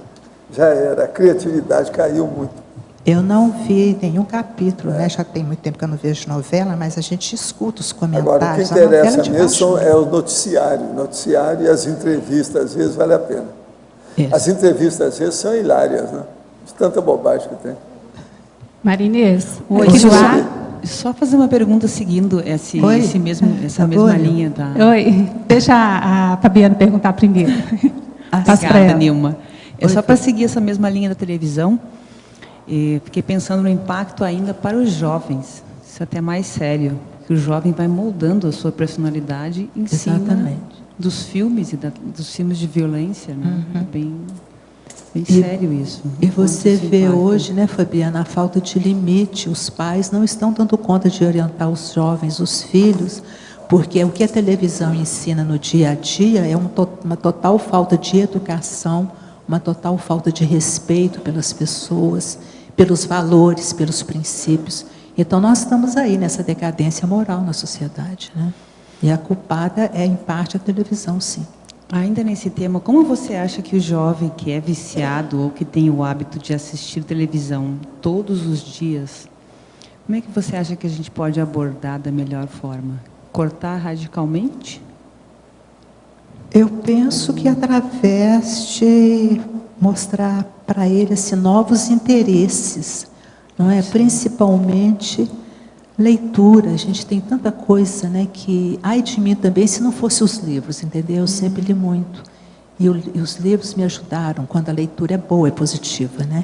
já era, a criatividade caiu muito. Eu não vi nenhum capítulo, né? Já tem muito tempo que eu não vejo novela, mas a gente escuta os comentários. Agora, o que interessa mesmo é o noticiário. O noticiário e as entrevistas, às vezes, vale a pena. As entrevistas, às vezes, são hilárias, né? De tanta bobagem que tem. Marinês, oi, só fazer uma pergunta seguindo essa mesma linha da... Oi, deixa a Fabiana perguntar primeiro. Obrigada, Nilma. É só para seguir essa mesma linha da televisão. Fiquei pensando no impacto ainda para os jovens. Isso é até mais sério, que o jovem vai moldando a sua personalidade em cima dos filmes e dos filmes de violência, né? É bem sério isso. E você vê hoje, né, Fabiana, a falta de limite. Os pais não estão dando conta de orientar os jovens, os filhos, porque o que a televisão ensina no dia a dia é uma total falta de educação, uma total falta de respeito pelas pessoas, pelos valores, pelos princípios. Então, nós estamos aí nessa decadência moral na sociedade, né? E a culpada é, em parte, a televisão, sim. Ainda nesse tema, como você acha que o jovem que é viciado ou que tem o hábito de assistir televisão todos os dias, como é que você acha que a gente pode abordar da melhor forma? Cortar radicalmente? Eu penso que através de mostrar para ele assim, novos interesses, não é? Principalmente leitura. A gente tem tanta coisa, né, que ai de mim também se não fosse os livros, entendeu? Eu sempre li muito e os livros me ajudaram quando a leitura é boa, é positiva, né?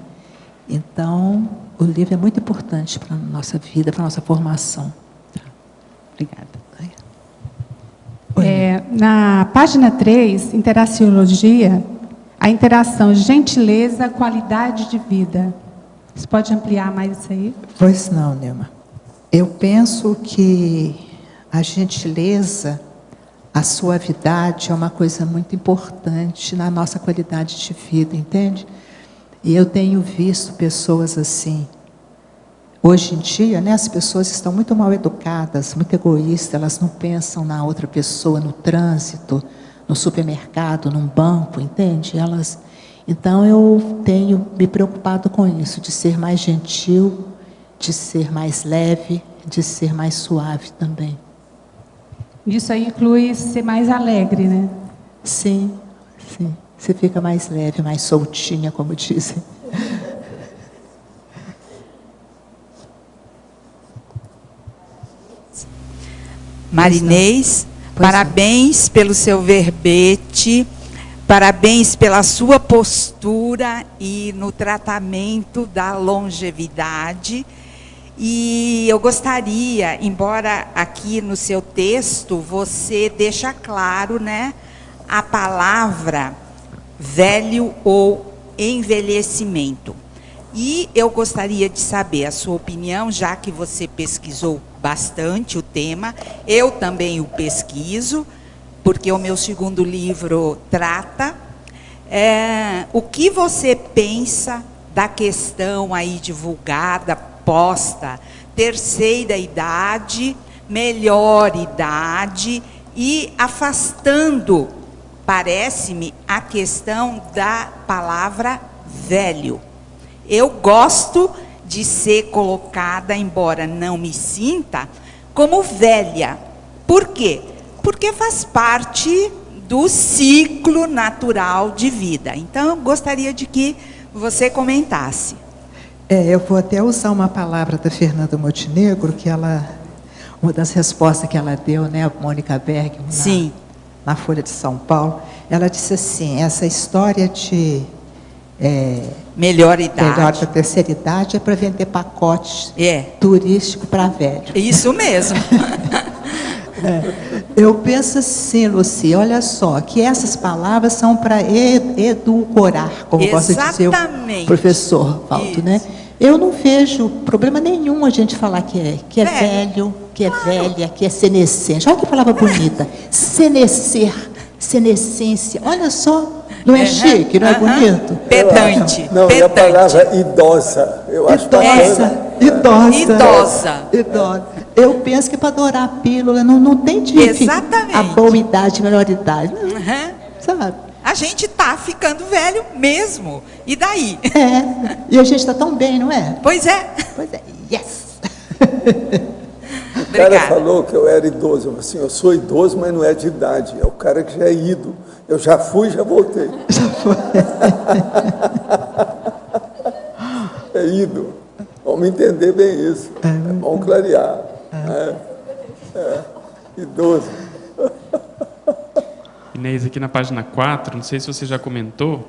Então o livro é muito importante para a nossa vida, para a nossa formação. Obrigada. Na página 3, Interaciologia, a interação gentileza, qualidade de vida. Você pode ampliar mais isso aí? Pois não, Nilma. Eu penso que a gentileza, a suavidade é uma coisa muito importante na nossa qualidade de vida, entende? E eu tenho visto pessoas assim. Hoje em dia, né, as pessoas estão muito mal educadas, muito egoístas, elas não pensam na outra pessoa, no trânsito, no supermercado, num banco, entende? Então, eu tenho me preocupado com isso, de ser mais gentil, de ser mais leve, de ser mais suave também. Isso aí inclui ser mais alegre, né? Sim, sim. Você fica mais leve, mais soltinha, como dizem. Marinês, parabéns pelo seu verbete, parabéns pela sua postura e no tratamento da longevidade. E eu gostaria, embora aqui no seu texto você deixa claro, né, a palavra velho ou envelhecimento. E eu gostaria de saber a sua opinião, já que você pesquisou bastante o tema, eu também o pesquiso, porque o meu segundo livro trata. O que você pensa da questão aí divulgada, posta, terceira idade, melhor idade, e afastando, parece-me, a questão da palavra velho. Eu gosto de ser colocada, embora não me sinta, como velha. Por quê? Porque faz parte do ciclo natural de vida. Então, eu gostaria de que você comentasse. Eu vou até usar uma palavra da Fernanda Montenegro, que uma das respostas que ela deu, né, a Mônica Bergman, na Folha de São Paulo, ela disse assim, essa história de melhor idade, da terceira idade é para vender pacotes turístico para velho. Isso mesmo. Eu penso assim, Luci, olha só, que essas palavras são para edulcorar, como gosta de dizer o professor Valdo, né? Eu não vejo problema nenhum a gente falar que é velho, que é velha, que é senescente. Olha que palavra bonita. Senescer, senescência. Olha só, não é chique, não é bonito? Pedante. Não, pedante. E a palavra idosa, eu acho bacana. Idosa. Eu penso que para adorar a pílula não tem de Exatamente. A boa idade, melhor idade. Não, sabe? A gente está ficando velho mesmo. E daí? E a gente está tão bem, não é? Pois é. Yes! O cara falou que eu era idoso. Eu falei assim, eu sou idoso, mas não é de idade. É o cara que já é ido. Eu já fui e já voltei. Já foi. É ido. Vamos entender bem isso. É bom clarear. Idoso. Inês, aqui na página 4, não sei se você já comentou,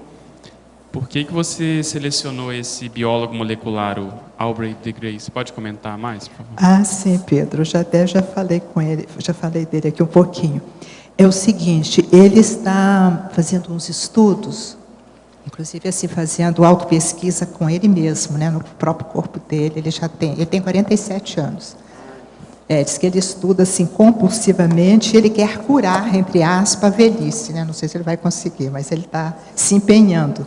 por que você selecionou esse biólogo molecular, o Aubrey de Grey? Você pode comentar mais, por favor? Sim, Pedro, já falei com ele, já falei dele aqui um pouquinho. É o seguinte, ele está fazendo uns estudos, inclusive assim, fazendo autopesquisa com ele mesmo, né, no próprio corpo dele, ele tem 47 anos. Diz que ele estuda assim compulsivamente, ele quer curar, entre aspas, a velhice, né? Não sei se ele vai conseguir, mas ele está se empenhando.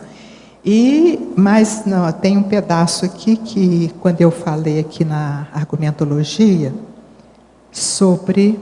Mas não, tem um pedaço aqui que, quando eu falei aqui na argumentologia, sobre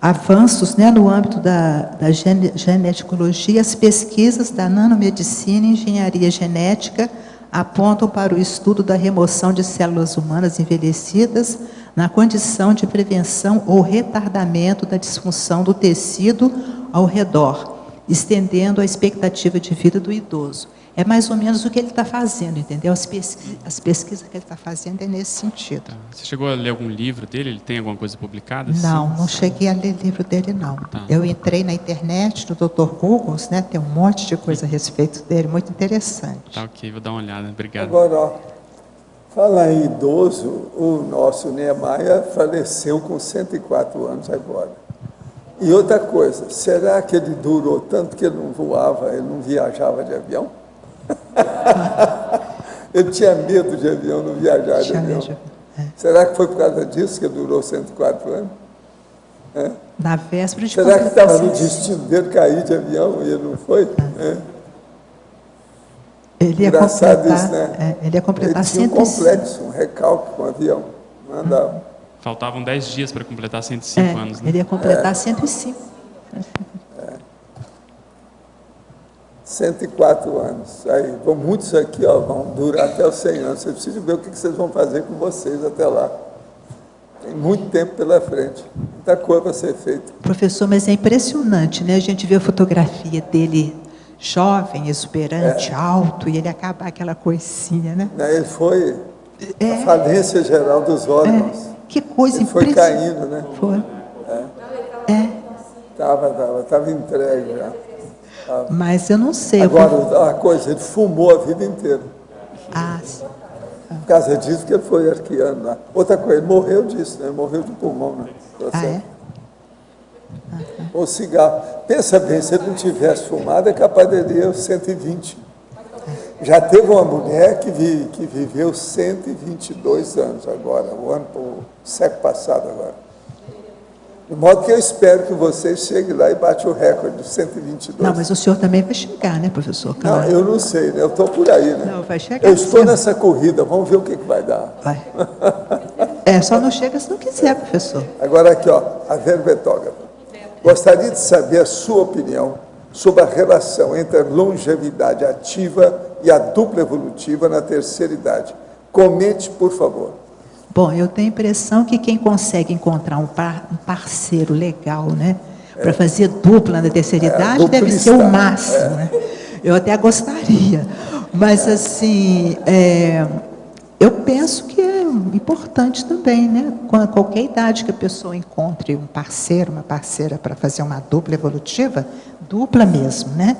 avanços, né, no âmbito da geneticologia, as pesquisas da nanomedicina e engenharia genética apontam para o estudo da remoção de células humanas envelhecidas na condição de prevenção ou retardamento da disfunção do tecido ao redor, estendendo a expectativa de vida do idoso. É mais ou menos o que ele está fazendo, entendeu? As pesquisas que ele está fazendo é nesse sentido. Tá. Você chegou a ler algum livro dele? Ele tem alguma coisa publicada? Não cheguei a ler livro dele, não. Tá. Eu entrei na internet, no Dr. Google, né? Tem um monte de coisa a respeito dele, muito interessante. Tá, ok, vou dar uma olhada. Obrigado. Agora, falar em idoso, o nosso Niemeyer faleceu com 104 anos agora. E outra coisa, será que ele durou tanto que ele não voava, ele não viajava de avião? Ele tinha medo de avião, não viajar de avião. Será que foi por causa disso que ele durou 104 anos? Na véspera de Será que estava no destino dele cair de avião e ele não foi? Ele ia engraçado completar, isso, né? Ele ia completar ele tinha um complexo, um recalque com o avião. Não andava. Faltavam 10 dias para completar 105 anos, né? Ele ia completar 105. 104 anos. Aí, muitos aqui vão durar até os 100 anos. Você precisa ver o que vocês vão fazer com vocês até lá. Tem muito tempo pela frente. Muita coisa para ser feita. Professor, mas é impressionante, né? A gente vê a fotografia dele jovem, exuberante, alto, e ele acaba aquela coisinha, né? Ele foi a falência geral dos órgãos. Que coisa impressionante. Foi caindo, né? Foi. Estava entregue já. Mas eu não sei. Agora, uma coisa, ele fumou a vida inteira. Sim. Por causa disso que ele foi arqueando lá. Outra coisa, ele morreu disso, né? Ele morreu de pulmão, né? O cigarro. Pensa bem, se ele não tivesse fumado, é capaz de ele ir aos 120. Já teve uma mulher que viveu 122 anos agora, o século passado agora. De modo que eu espero que vocês cheguem lá e bate o recorde dos 122. Não, mas o senhor também vai chegar, né, professor? Não, eu não sei, né? Eu estou por aí, né? Não, vai chegar. Eu estou nessa corrida, vamos ver o que vai dar. Vai. Só não chega se não quiser, professor. Agora aqui, a verbetógrafa. Gostaria de saber a sua opinião sobre a relação entre a longevidade ativa e a dupla evolutiva na terceira idade. Comente, por favor. Bom, eu tenho a impressão que quem consegue encontrar um parceiro legal, né, para fazer dupla na terceira idade, deve ser o máximo, né? Eu até gostaria, mas assim, eu penso que é importante também, né? Com qualquer idade que a pessoa encontre um parceiro, uma parceira para fazer uma dupla evolutiva, dupla mesmo, né?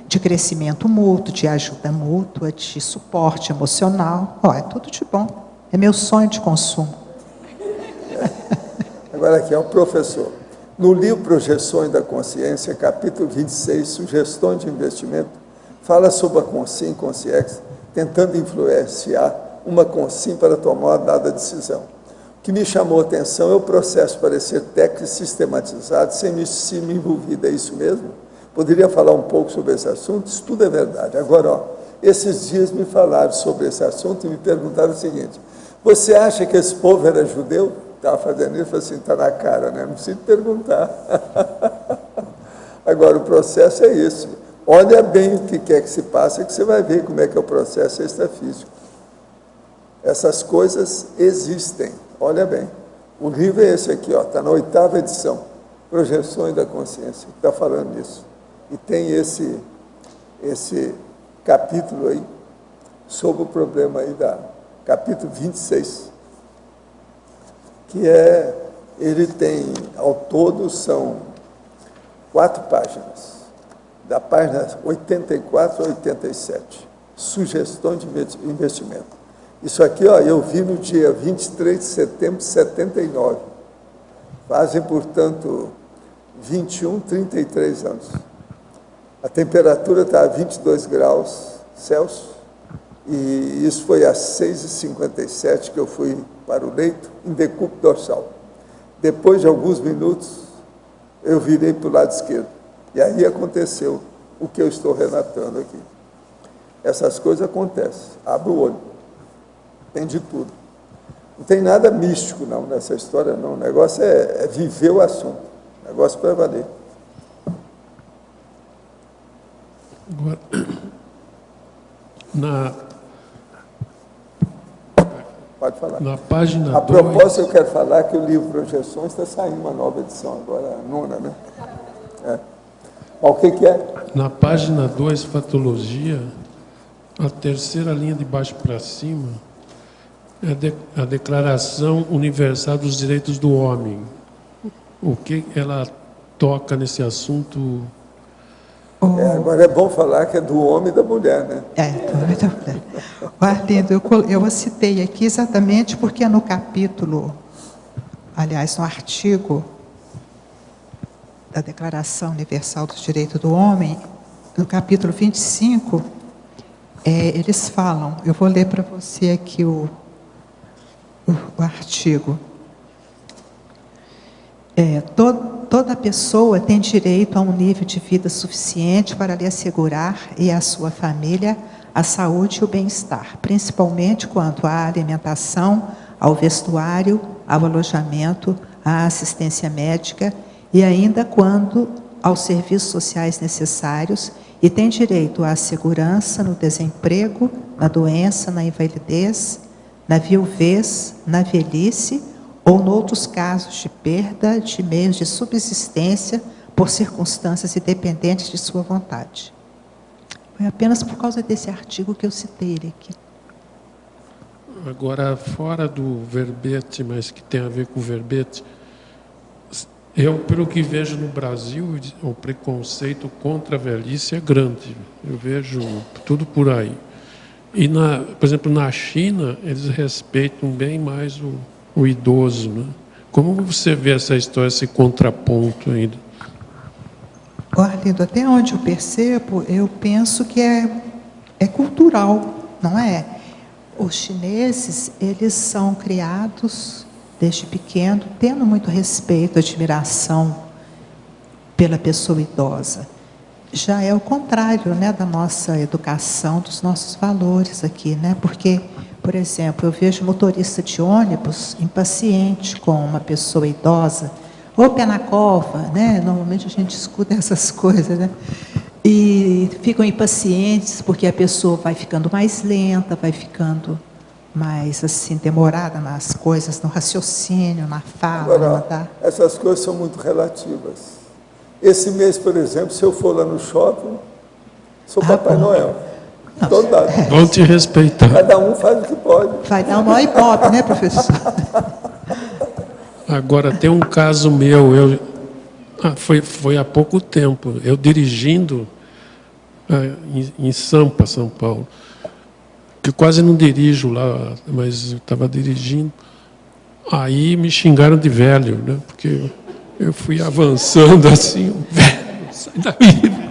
De crescimento mútuo, de ajuda mútua, de suporte emocional, é tudo de bom. É meu sonho de consumo. Agora aqui é o professor. No livro Projeções da Consciência, capítulo 26, Sugestões de Investimento, fala sobre a Consim e Consciex, tentando influenciar uma Consim para tomar uma dada decisão. O que me chamou a atenção é o processo parecer técnico e sistematizado, sem misticismo envolvido. É isso mesmo? Poderia falar um pouco sobre esse assunto? Isso tudo é verdade. Agora, ó, esses dias me falaram sobre esse assunto e me perguntaram o seguinte: você acha que esse povo era judeu? Estava fazendo isso, assim, está na cara, né? Não precisa perguntar. Agora, o processo é isso. Olha bem o que quer que se passe, que você vai ver como é que é o processo extrafísico. Essas coisas existem. Olha bem. O livro é esse aqui, está na 8ª edição, Projeções da Consciência, que está falando nisso. E tem esse capítulo aí, sobre o problema aí capítulo 26, que ele tem, ao todo, são 4 páginas, da página 84 a 87, sugestões de investimento. Isso aqui, eu vi no dia 23 de setembro de 79, fazem, portanto, 33 anos. A temperatura está a 22 graus Celsius, e isso foi às 6h57 que eu fui para o leito, em decúbito dorsal. Depois de alguns minutos, eu virei para o lado esquerdo. E aí aconteceu o que eu estou relatando aqui. Essas coisas acontecem. Abre o olho. Tem de tudo. Não tem nada místico, não, nessa história, não. O negócio é viver o assunto. O negócio para valer. Agora, Pode falar. Na página 2... A propósito, eu quero falar que o livro Projeções está saindo uma nova edição agora, a 9ª, né? O que é? Na página 2, Fatologia, a 3ª linha de baixo para cima, é a Declaração Universal dos Direitos do Homem. O que ela toca nesse assunto? Agora é bom falar que é do homem e da mulher, né? Do homem e da mulher. Arlindo, eu citei aqui exatamente porque no capítulo, aliás, no artigo da Declaração Universal dos Direitos do Homem, no capítulo 25, eles falam, eu vou ler para você aqui o artigo. Toda pessoa tem direito a um nível de vida suficiente para lhe assegurar e à sua família a saúde e o bem-estar, principalmente quanto à alimentação, ao vestuário, ao alojamento, à assistência médica e ainda quanto aos serviços sociais necessários, e tem direito à segurança no desemprego, na doença, na invalidez, na viuvez, na velhice ou noutros casos de perda de meios de subsistência por circunstâncias independentes de sua vontade. Foi apenas por causa desse artigo que eu citei ele aqui. Agora, fora do verbete, mas que tem a ver com o verbete, pelo que vejo no Brasil, o preconceito contra a velhice é grande. Eu vejo tudo por aí. E, por exemplo, na China, eles respeitam bem mais o idoso, né? Como você vê essa história, esse contraponto ainda? Arlindo, até onde eu percebo, eu penso que é cultural, não é? Os chineses, eles são criados desde pequeno, tendo muito respeito, admiração pela pessoa idosa. Já é o contrário, né, da nossa educação, dos nossos valores aqui, né? Porque, por exemplo, eu vejo motorista de ônibus impaciente com uma pessoa idosa, ou pé na cova, né? Normalmente a gente escuta essas coisas, né? E ficam impacientes porque a pessoa vai ficando mais lenta, vai ficando mais assim demorada nas coisas, no raciocínio, na fala. Agora, essas coisas são muito relativas. Esse mês, por exemplo, se eu for lá no shopping, sou Papai Noel. Vão te respeitar. Cada um faz o que pode. Vai dar uma ibope, né, professor? Agora, tem um caso meu, foi há pouco tempo, eu dirigindo em Sampa, São Paulo, que eu quase não dirijo lá, mas eu estava dirigindo, aí me xingaram de velho, né, porque Eu fui avançando assim, velho, sai daí.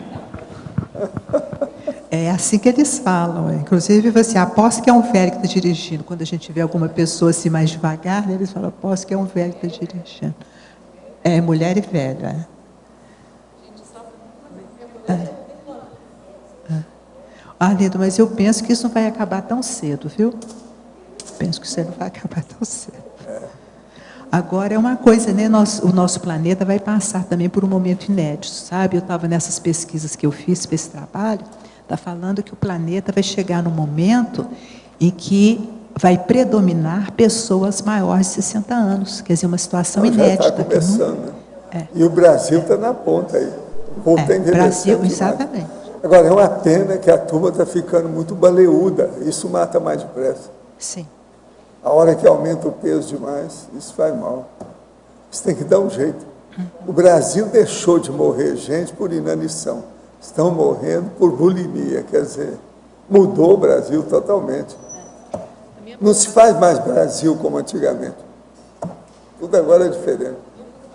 É assim que eles falam. Inclusive, você aposto que é um velho que está dirigindo. Quando a gente vê alguma pessoa assim mais devagar, né, eles falam, aposto que é um velho que está dirigindo. É mulher e velho. Lindo, mas eu penso que isso não vai acabar tão cedo, viu? Penso que isso não vai acabar tão cedo. Agora, é uma coisa, né? O nosso planeta vai passar também por um momento inédito, sabe? Eu estava nessas pesquisas que eu fiz para esse trabalho, está falando que o planeta vai chegar num momento em que vai predominar pessoas maiores de 60 anos, quer dizer, uma situação inédita. Já está começando. E o Brasil está na ponta aí. O povo está envelhecendo. Brasil, exatamente. Agora, é uma pena que a turma está ficando muito baleuda. Isso mata mais depressa. Sim. A hora que aumenta o peso demais, isso faz mal. Isso tem que dar um jeito. O Brasil deixou de morrer gente por inanição. Estão morrendo por bulimia. Quer dizer, mudou o Brasil totalmente. Não se faz mais Brasil como antigamente. Tudo agora é diferente.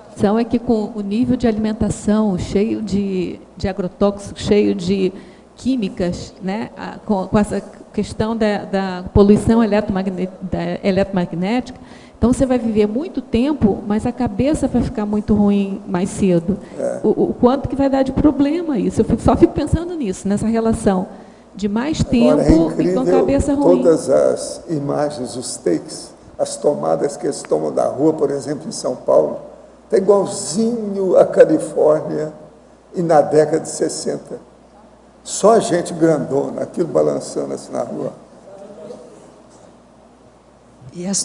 A questão é que com o nível de alimentação cheio de agrotóxicos, cheio de químicas, né, com essa questão da poluição eletromagnética, então você vai viver muito tempo, mas a cabeça vai ficar muito ruim mais cedo. O quanto que vai dar de problema isso? Só fico pensando nisso, nessa relação de mais tempo e com a cabeça ruim. Todas as imagens, os takes, as tomadas que eles tomam da rua, por exemplo, em São Paulo, está igualzinho à Califórnia e na década de 60. Só gente grandona, aquilo balançando assim na rua. E as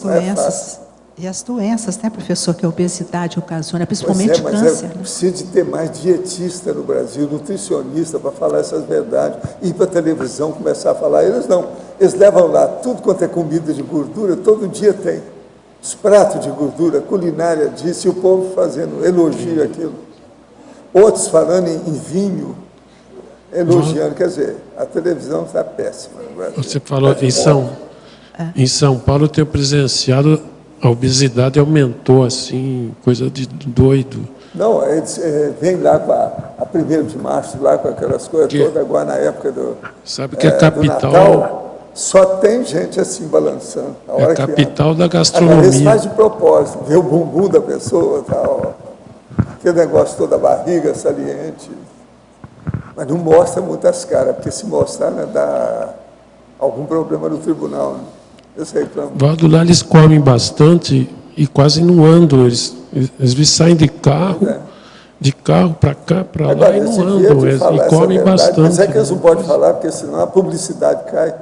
doenças, né, professor, que a obesidade ocasiona, principalmente mas câncer. Né? Precisa de ter mais dietista no Brasil, nutricionista para falar essas verdades, ir para a televisão, começar a falar. Eles não, eles levam lá tudo quanto é comida de gordura, todo dia tem. Os pratos de gordura, culinária disso, e o povo fazendo elogio aquilo. Outros falando em vinho, elogiando. Quer dizer, a televisão está péssima no Brasil. Você falou em São Paulo, eu tenho presenciado, a obesidade aumentou assim, coisa de doido. Não, eles vêm lá com a 1º de março, lá com aquelas coisas todas, agora na época do Sabe que é capital... do Natal, só tem gente assim balançando. A hora é capital da Às gastronomia. vezes faz de propósito, ver o bumbum da pessoa, tal, aquele negócio toda a barriga saliente. Mas não mostra muitas caras, porque se mostrar, né, dá algum problema no tribunal. Né? Eu sei, Valdo, lá eles comem bastante e quase não andam. Eles saem de carro para cá, para lá, e não andam. E comem bastante. Mas é que eles não podem falar, porque senão a publicidade cai.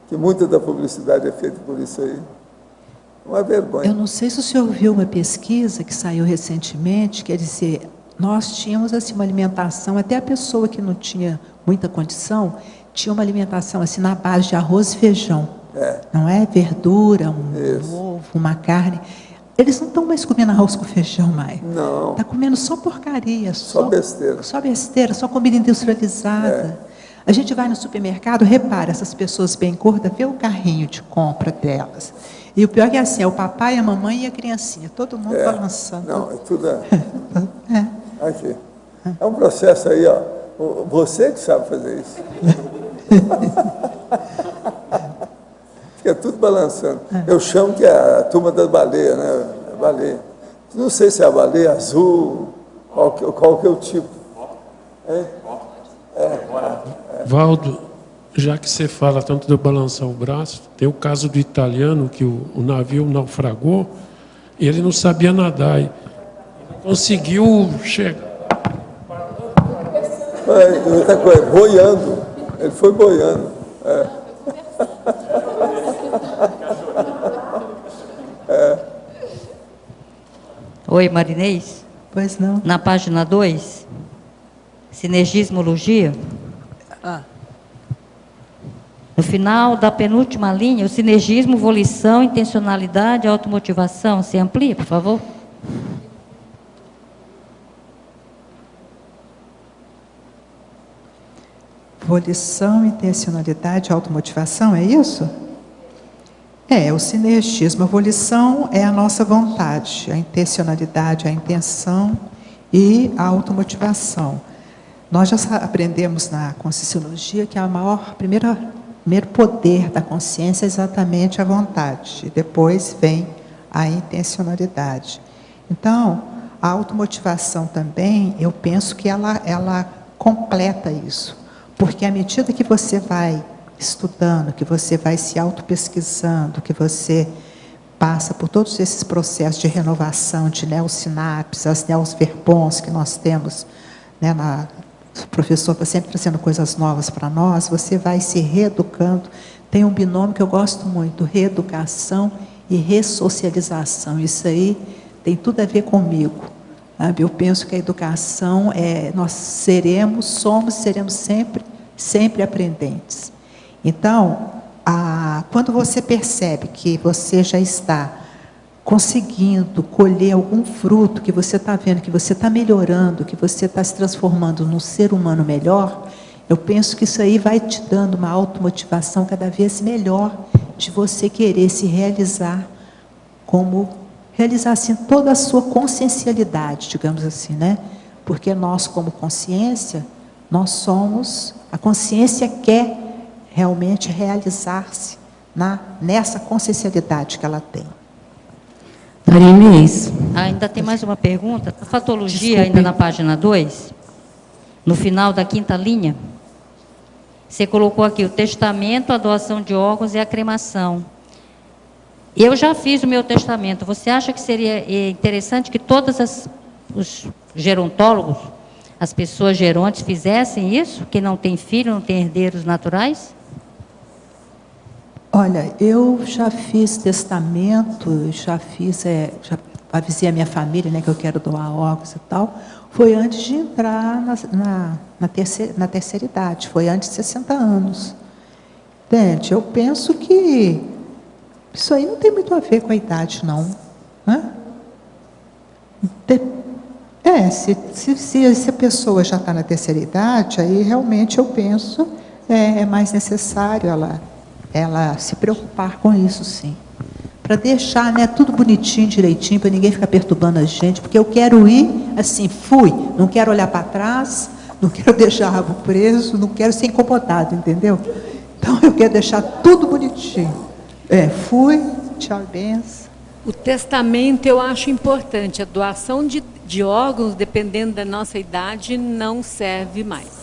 Que muita da publicidade é feita por isso aí. Uma vergonha. Eu não sei se o senhor viu uma pesquisa que saiu recentemente, quer dizer, nós tínhamos assim, uma alimentação, até a pessoa que não tinha muita condição, tinha uma alimentação assim, na base de arroz e feijão. Não é? Verdura, ovo, uma carne. Eles não estão mais comendo arroz com feijão mais. Não. Está comendo só porcaria. Só besteira. Só besteira, só comida industrializada. A gente vai no supermercado, repara, essas pessoas bem gordas, vê o carrinho de compra delas. E o pior é que é assim, é o papai, a mamãe e a criancinha, todo mundo balançando. Não, é tudo... Aqui. É um processo aí, ó. Você que sabe fazer isso. Fica tudo balançando. Eu chamo que é a turma das baleias, né? Baleia. Não sei se é a baleia azul, qual que é o tipo. Valdo, já que você fala tanto de balançar o braço, tem o caso do italiano, que o navio naufragou, e ele não sabia nadar. E conseguiu chegar. Outra coisa, boiando. Ele foi boiando. Oi, Marinês. Pois não. Na página 2, sinergismologia. No final da penúltima linha, o sinergismo, volição, intencionalidade, automotivação. Se amplia, por favor. Volição, intencionalidade, automotivação, é isso? O sinergismo, a volição é a nossa vontade, a intencionalidade, a intenção e a automotivação. Nós já aprendemos na Conscienciologia que primeiro poder da consciência é exatamente a vontade, e depois vem a intencionalidade. Então, a automotivação também, eu penso que ela completa isso, porque à medida que você vai estudando, que você vai se autopesquisando, que você passa por todos esses processos de renovação, de neossinapses, as neosverbons que nós temos, né, o professor está sempre trazendo coisas novas para nós, você vai se reeducando. Tem um binômio que eu gosto muito, reeducação e ressocialização. Isso aí tem tudo a ver comigo. Sabe? Eu penso que a educação, nós seremos sempre aprendentes. Então, quando você percebe que você já está conseguindo colher algum fruto, que você está vendo, que você está melhorando, que você está se transformando num ser humano melhor, eu penso que isso aí vai te dando uma automotivação cada vez melhor de você querer se realizar realizar assim toda a sua consciencialidade, digamos assim, né? Porque nós, como consciência, a consciência quer realmente realizar-se nessa consciencialidade que ela tem. Marinês. Ainda tem mais uma pergunta. A fatologia, ainda na página 2, no final da 5ª linha, você colocou aqui o testamento, a doação de órgãos e a cremação. Eu já fiz o meu testamento. Você acha que seria interessante que todos os gerontólogos, as pessoas gerontes, fizessem isso? Quem não tem filho, não tem herdeiros naturais? Olha, eu já fiz testamento, já avisei a minha família, né, que eu quero doar órgãos e tal. Foi antes de entrar na terceira idade, foi antes de 60 anos. Entende? Eu penso que isso aí não tem muito a ver com a idade, não. Se a pessoa já está na terceira idade, aí realmente eu penso é mais necessário ela se preocupar com isso, sim. Para deixar, né, tudo bonitinho, direitinho, para ninguém ficar perturbando a gente, porque eu quero ir, assim, fui, não quero olhar para trás, não quero deixar rabo preso, não quero ser incomodado, entendeu? Então, eu quero deixar tudo bonitinho. Fui, tchau e benção. O testamento eu acho importante, a doação de órgãos, dependendo da nossa idade, não serve mais.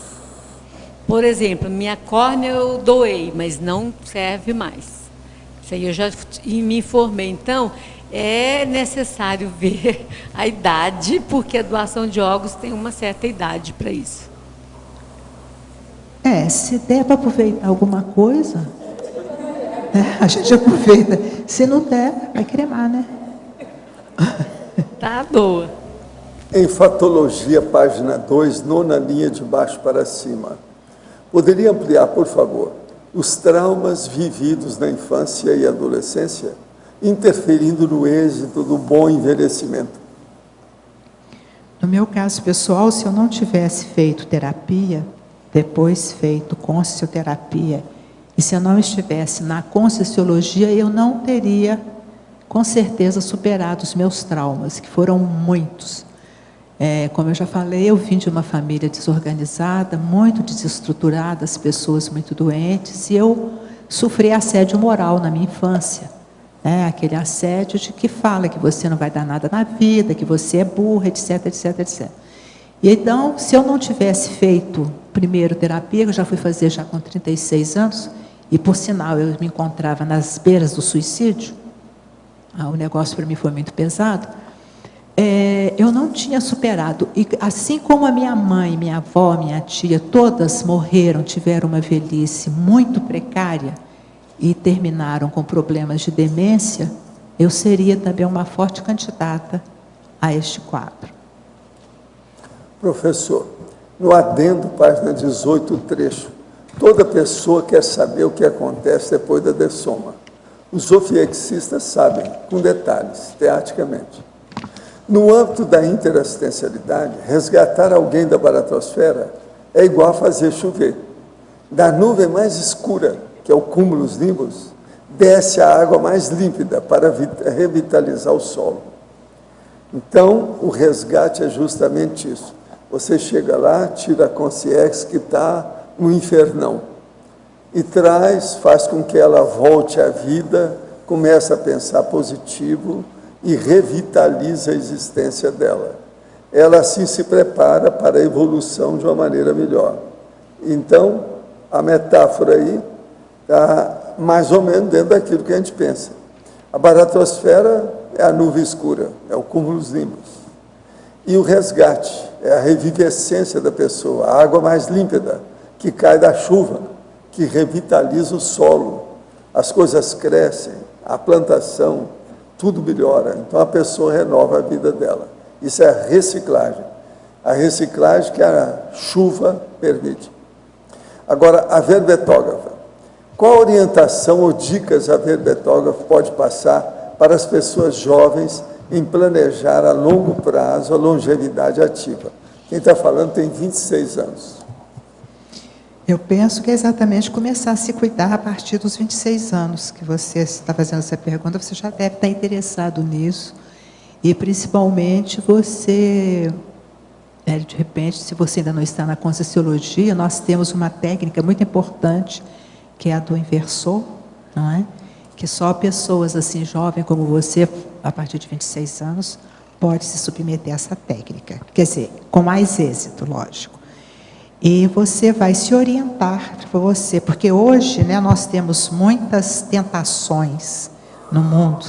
Por exemplo, minha córnea eu doei, mas não serve mais. Isso aí eu já me informei. Então, é necessário ver a idade, porque a doação de órgãos tem uma certa idade para isso. Se der para aproveitar alguma coisa, a gente aproveita. Se não der, vai cremar, né? Tá, doa. Em Fatologia, página 2, 9ª linha de baixo para cima. Poderia ampliar, por favor, os traumas vividos na infância e adolescência, interferindo no êxito do bom envelhecimento? No meu caso pessoal, se eu não tivesse feito terapia, depois feito consciencioterapia, e se eu não estivesse na Conscienciologia, eu não teria, com certeza, superado os meus traumas, que foram muitos. Como eu já falei, eu vim de uma família desorganizada, muito desestruturada, as pessoas muito doentes, e eu sofri assédio moral na minha infância. Aquele assédio de que fala que você não vai dar nada na vida, que você é burra, etc, etc, etc. E então, se eu não tivesse feito primeiro terapia, eu já fui fazer já com 36 anos, e por sinal eu me encontrava nas beiras do suicídio, o negócio para mim foi muito pesado, eu não tinha superado. E assim como a minha mãe, minha avó, minha tia, todas morreram, tiveram uma velhice muito precária e terminaram com problemas de demência, eu seria também uma forte candidata a este quadro. Professor, no adendo, página 18, trecho, toda pessoa quer saber o que acontece depois da dessoma. Os ofiexistas sabem, com detalhes, teaticamente. No âmbito da interassistencialidade, resgatar alguém da baratosfera é igual a fazer chover. Da nuvem mais escura, que é o cúmulus nimbus, desce a água mais límpida para revitalizar o solo. Então, o resgate é justamente isso. Você chega lá, tira a consciência que está no infernão e faz com que ela volte à vida, comece a pensar positivo e revitaliza a existência dela. Ela assim se prepara para a evolução de uma maneira melhor. Então, a metáfora aí está mais ou menos dentro daquilo que a gente pensa. A baratosfera é a nuvem escura, é o cúmulos nimbus. E o resgate é a revivescência da pessoa, a água mais límpida, que cai da chuva, que revitaliza o solo. As coisas crescem, a plantação, tudo melhora. Então a pessoa renova a vida dela. Isso é a reciclagem. A reciclagem que a chuva permite. Agora, a verbetógrafa. Qual orientação ou dicas a verbetógrafa pode passar para as pessoas jovens em planejar a longo prazo a longevidade ativa? Quem está falando tem 26 anos. Eu penso que é exatamente começar a se cuidar a partir dos 26 anos que você está fazendo essa pergunta, você já deve estar interessado nisso. E, principalmente, você, de repente, se você ainda não está na Conscienciologia, nós temos uma técnica muito importante, que é a do inversor, não é? Que só pessoas assim, jovens como você, a partir de 26 anos, pode se submeter a essa técnica. Quer dizer, com mais êxito, lógico. E você vai se orientar para você, porque hoje, né, nós temos muitas tentações no mundo,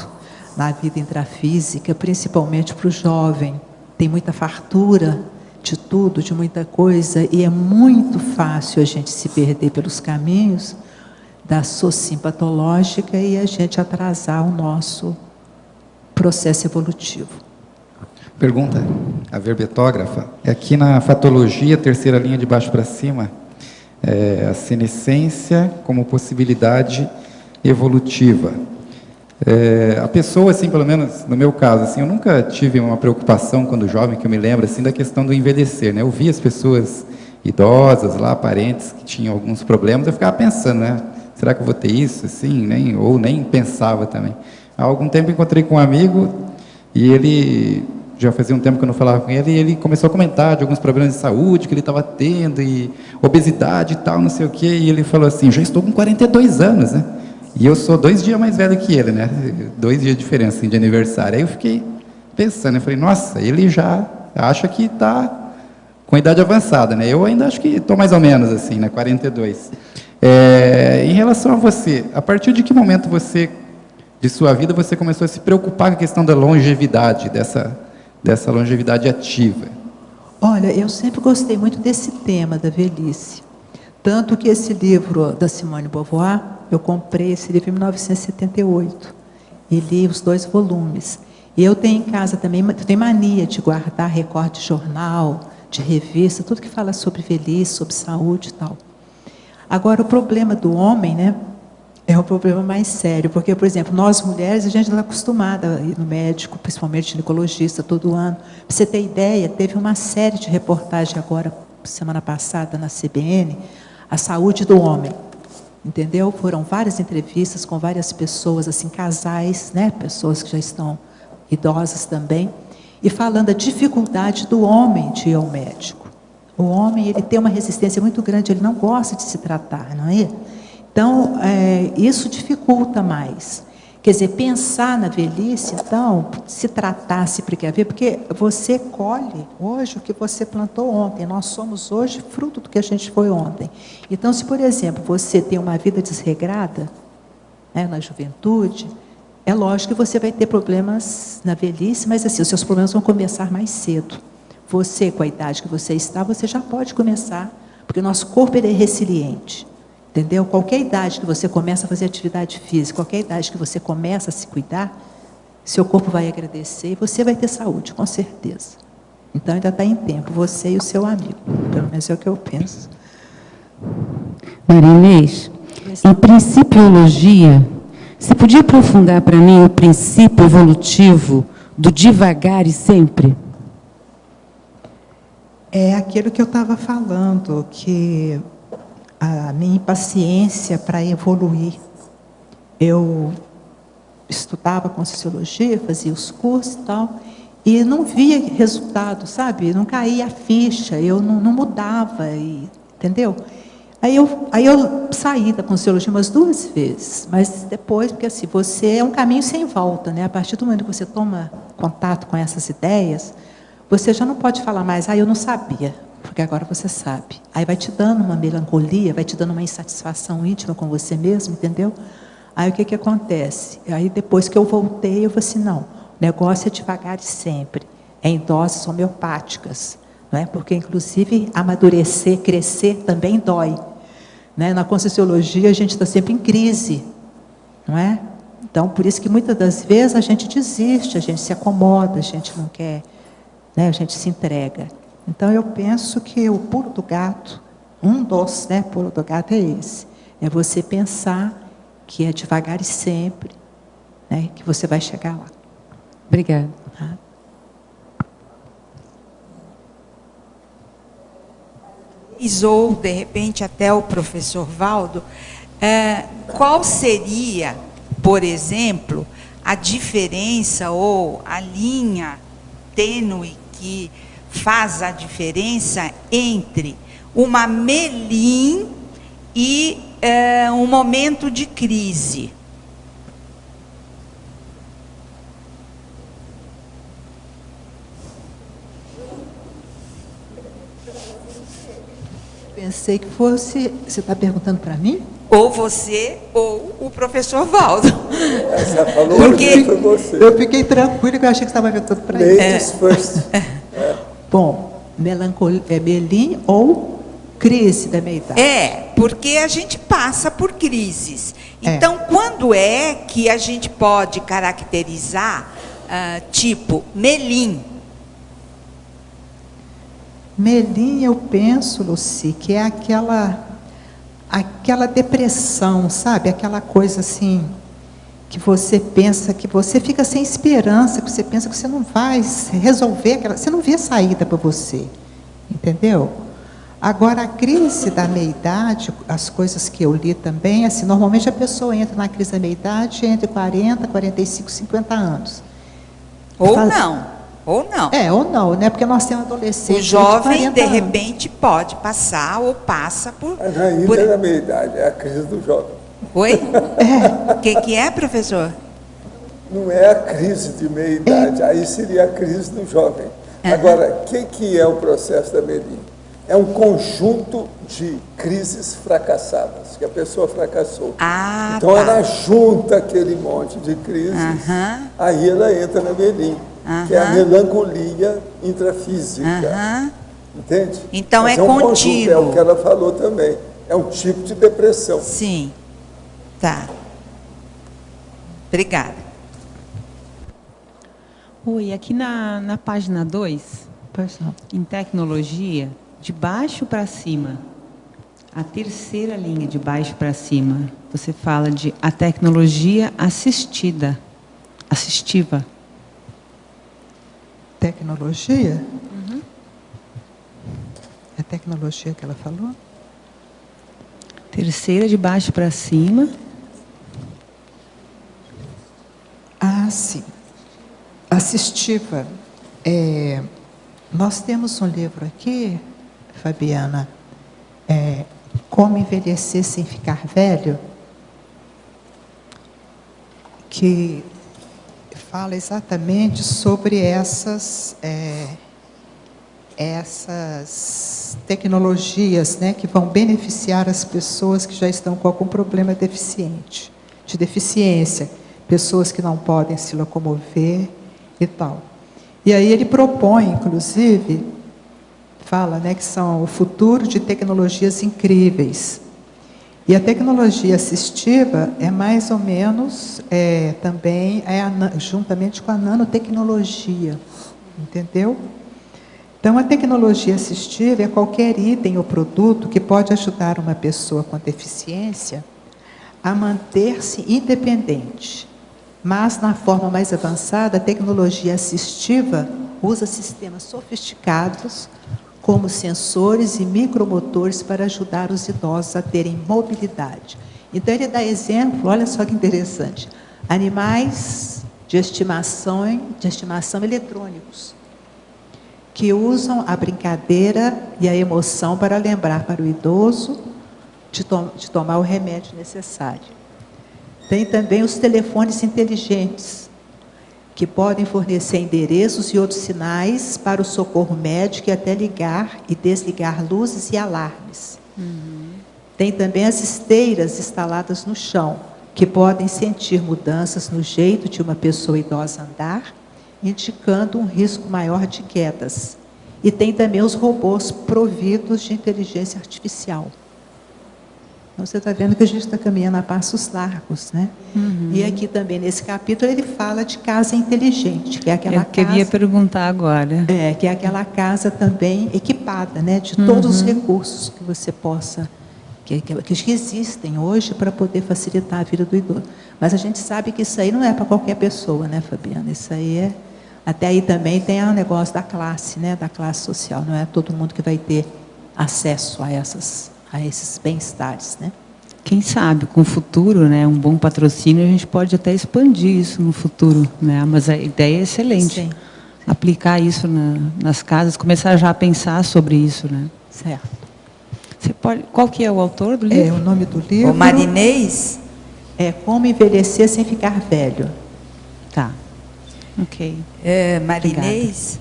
na vida intrafísica, principalmente para o jovem. Tem muita fartura de tudo, de muita coisa, e é muito fácil a gente se perder pelos caminhos da socim patológica e a gente atrasar o nosso processo evolutivo. Pergunta, a verbetógrafa. Aqui na fatologia, terceira linha de baixo para cima, a senescência como possibilidade evolutiva. A pessoa, assim, pelo menos no meu caso, assim, eu nunca tive uma preocupação quando jovem, que eu me lembro, assim, da questão do envelhecer, né? Eu via as pessoas idosas lá, parentes que tinham alguns problemas, eu ficava pensando, né? Será que eu vou ter isso, assim? Ou nem pensava também. Há algum tempo encontrei com um amigo e ele, já fazia um tempo que eu não falava com ele, e ele começou a comentar de alguns problemas de saúde que ele estava tendo, e obesidade e tal, não sei o quê, e ele falou assim, já estou com 42 anos, né? E eu sou 2 dias mais velho que ele, né? 2 dias de diferença, assim, de aniversário. Aí eu fiquei pensando, eu falei, nossa, ele já acha que está com idade avançada, né? Eu ainda acho que estou mais ou menos assim, né? 42. Em relação a você, a partir de que momento de sua vida, você começou a se preocupar com a questão da longevidade, dessa longevidade ativa? Olha, eu sempre gostei muito desse tema da velhice. Tanto que esse livro da Simone de Beauvoir, eu comprei esse livro em 1978 e li os 2 volumes. E eu tenho em casa também, eu tenho mania de guardar recorte de jornal, de revista, tudo que fala sobre velhice, sobre saúde e tal. Agora, o problema do homem, né, é um problema mais sério, porque, por exemplo, nós mulheres, a gente está acostumada a ir no médico, principalmente ginecologista, todo ano. Para você ter ideia, teve uma série de reportagens agora, semana passada, na CBN, a saúde do homem, entendeu? Foram várias entrevistas com várias pessoas, assim, casais, né, pessoas que já estão idosas também, e falando da dificuldade do homem de ir ao médico. O homem, ele tem uma resistência muito grande, ele não gosta de se tratar, não é? Então, isso dificulta mais. Quer dizer, pensar na velhice, então, se tratar, se precaver, porque você colhe hoje o que você plantou ontem. Nós somos hoje fruto do que a gente foi ontem. Então, se, por exemplo, você tem uma vida desregrada, né, na juventude, é lógico que você vai ter problemas na velhice, mas assim, os seus problemas vão começar mais cedo. Você, com a idade que você está, você já pode começar, porque o nosso corpo ele é resiliente. Entendeu? Qualquer idade que você começa a fazer atividade física, qualquer idade que você começa a se cuidar, seu corpo vai agradecer e você vai ter saúde, com certeza. Então, ainda está em tempo, você e o seu amigo. Pelo menos é o que eu penso. Maria Inês, em Principiologia, você podia aprofundar para mim o princípio evolutivo do devagar e sempre? É aquilo que eu estava falando, que a minha impaciência para evoluir, eu estudava Conscienciologia, fazia os cursos e tal, e não via resultado, sabe? Não caía a ficha, eu não mudava, entendeu? Aí eu saí da Conscienciologia umas 2 vezes, mas depois, porque assim, você é um caminho sem volta, né? A partir do momento que você toma contato com essas ideias, você já não pode falar mais, eu não sabia, porque agora você sabe. Aí vai te dando uma melancolia, vai te dando uma insatisfação íntima com você mesmo, entendeu? Aí o que acontece? Aí depois que eu voltei, eu falei assim, não, o negócio é devagar e sempre, é em doses homeopáticas, não é? Porque inclusive amadurecer, crescer também dói, né? Na Conscienciologia a gente está sempre em crise, não é? Então por isso que muitas das vezes a gente desiste, a gente se acomoda, a gente não quer, né? A gente se entrega. Então eu penso que o pulo do gato, um dos, né, pulo do gato é esse, é você pensar que é devagar e sempre, né, que você vai chegar lá. Obrigada. Ou, de repente, até o professor Valdo, qual seria, por exemplo, a diferença ou a linha tênue que faz a diferença entre uma Melim e um momento de crise? Pensei que fosse... Você está perguntando para mim? Ou você, ou o professor Valdo. Essa falou Porque foi você. eu fiquei tranquila, que eu achei que você estava perguntando para ele. Ladies first. Bom, Melim ou crise da meia-idade. Porque a gente passa por crises. Então, quando é que a gente pode caracterizar, tipo, Melim? Melim, eu penso, Luci, que é aquela depressão, sabe? Aquela coisa assim, que você pensa, que você fica sem esperança, que você pensa que você não vai resolver, você não vê saída para você, entendeu? Agora, a crise da meia-idade, as coisas que eu li também, assim, normalmente a pessoa entra na crise da meia-idade entre 40, 45, 50 anos. Ou não. Ou não. Ou não, né? Porque nós temos adolescentes. O jovem, de repente, pode passar ou passa por... Mas ainda na meia-idade, é a crise do jovem. Oi? O que é, professor? Não é a crise de meia-idade, aí seria a crise do jovem. Agora, o que é o processo da Melim? É um conjunto de crises fracassadas, que a pessoa fracassou. Então, ela junta aquele monte de crises, aí ela entra na Melim. Que é a melancolia intrafísica. Entende? Então mas é contínuo. É o que ela falou também. É um tipo de depressão. Sim. Tá. Obrigada. Oi, aqui na página 2, em tecnologia, de baixo para cima, a terceira linha de baixo para cima, você fala de a tecnologia assistiva. Tecnologia? É tecnologia que ela falou? Terceira de baixo para cima. Sim. Assistiva. Nós temos um livro aqui, Fabiana, Como Envelhecer Sem Ficar Velho, que fala exatamente sobre essas tecnologias, né, que vão beneficiar as pessoas que já estão com algum problema de deficiência, pessoas que não podem se locomover e tal. E aí ele propõe, inclusive, fala, né, que são o futuro de tecnologias incríveis. E a tecnologia assistiva é mais ou menos também juntamente com a nanotecnologia, entendeu? Então, a tecnologia assistiva é qualquer item ou produto que pode ajudar uma pessoa com deficiência a manter-se independente. Mas, na forma mais avançada, a tecnologia assistiva usa sistemas sofisticados como sensores e micromotores para ajudar os idosos a terem mobilidade. Então, ele dá exemplo, olha só que interessante, animais de estimação eletrônicos, que usam a brincadeira e a emoção para lembrar para o idoso de tomar o remédio necessário. Tem também os telefones inteligentes, que podem fornecer endereços e outros sinais para o socorro médico e até ligar e desligar luzes e alarmes. Tem também as esteiras instaladas no chão, que podem sentir mudanças no jeito de uma pessoa idosa andar, indicando um risco maior de quedas. E tem também os robôs providos de inteligência artificial. Então, você está vendo que a gente está caminhando a passos largos, né? E aqui também, nesse capítulo, ele fala de casa inteligente, que é aquela casa... Eu queria perguntar agora. Que é aquela casa também equipada, né? De todos os recursos que você possa... Que existem hoje para poder facilitar a vida do idoso. Mas a gente sabe que isso aí não é para qualquer pessoa, né, Fabiana? Isso aí é... Até aí também tem o negócio da classe, né? Da classe social. Não é todo mundo que vai ter acesso a esses bem-estares, né? Quem sabe, com o futuro, né, um bom patrocínio, a gente pode até expandir isso no futuro, né? Mas a ideia é excelente. Sim. Aplicar isso nas casas, começar já a pensar sobre isso, né? Certo. Você pode, qual que é o autor do livro? O nome do livro... O Marinês? É Como Envelhecer Sem Ficar Velho. Tá. Ok. Marinês?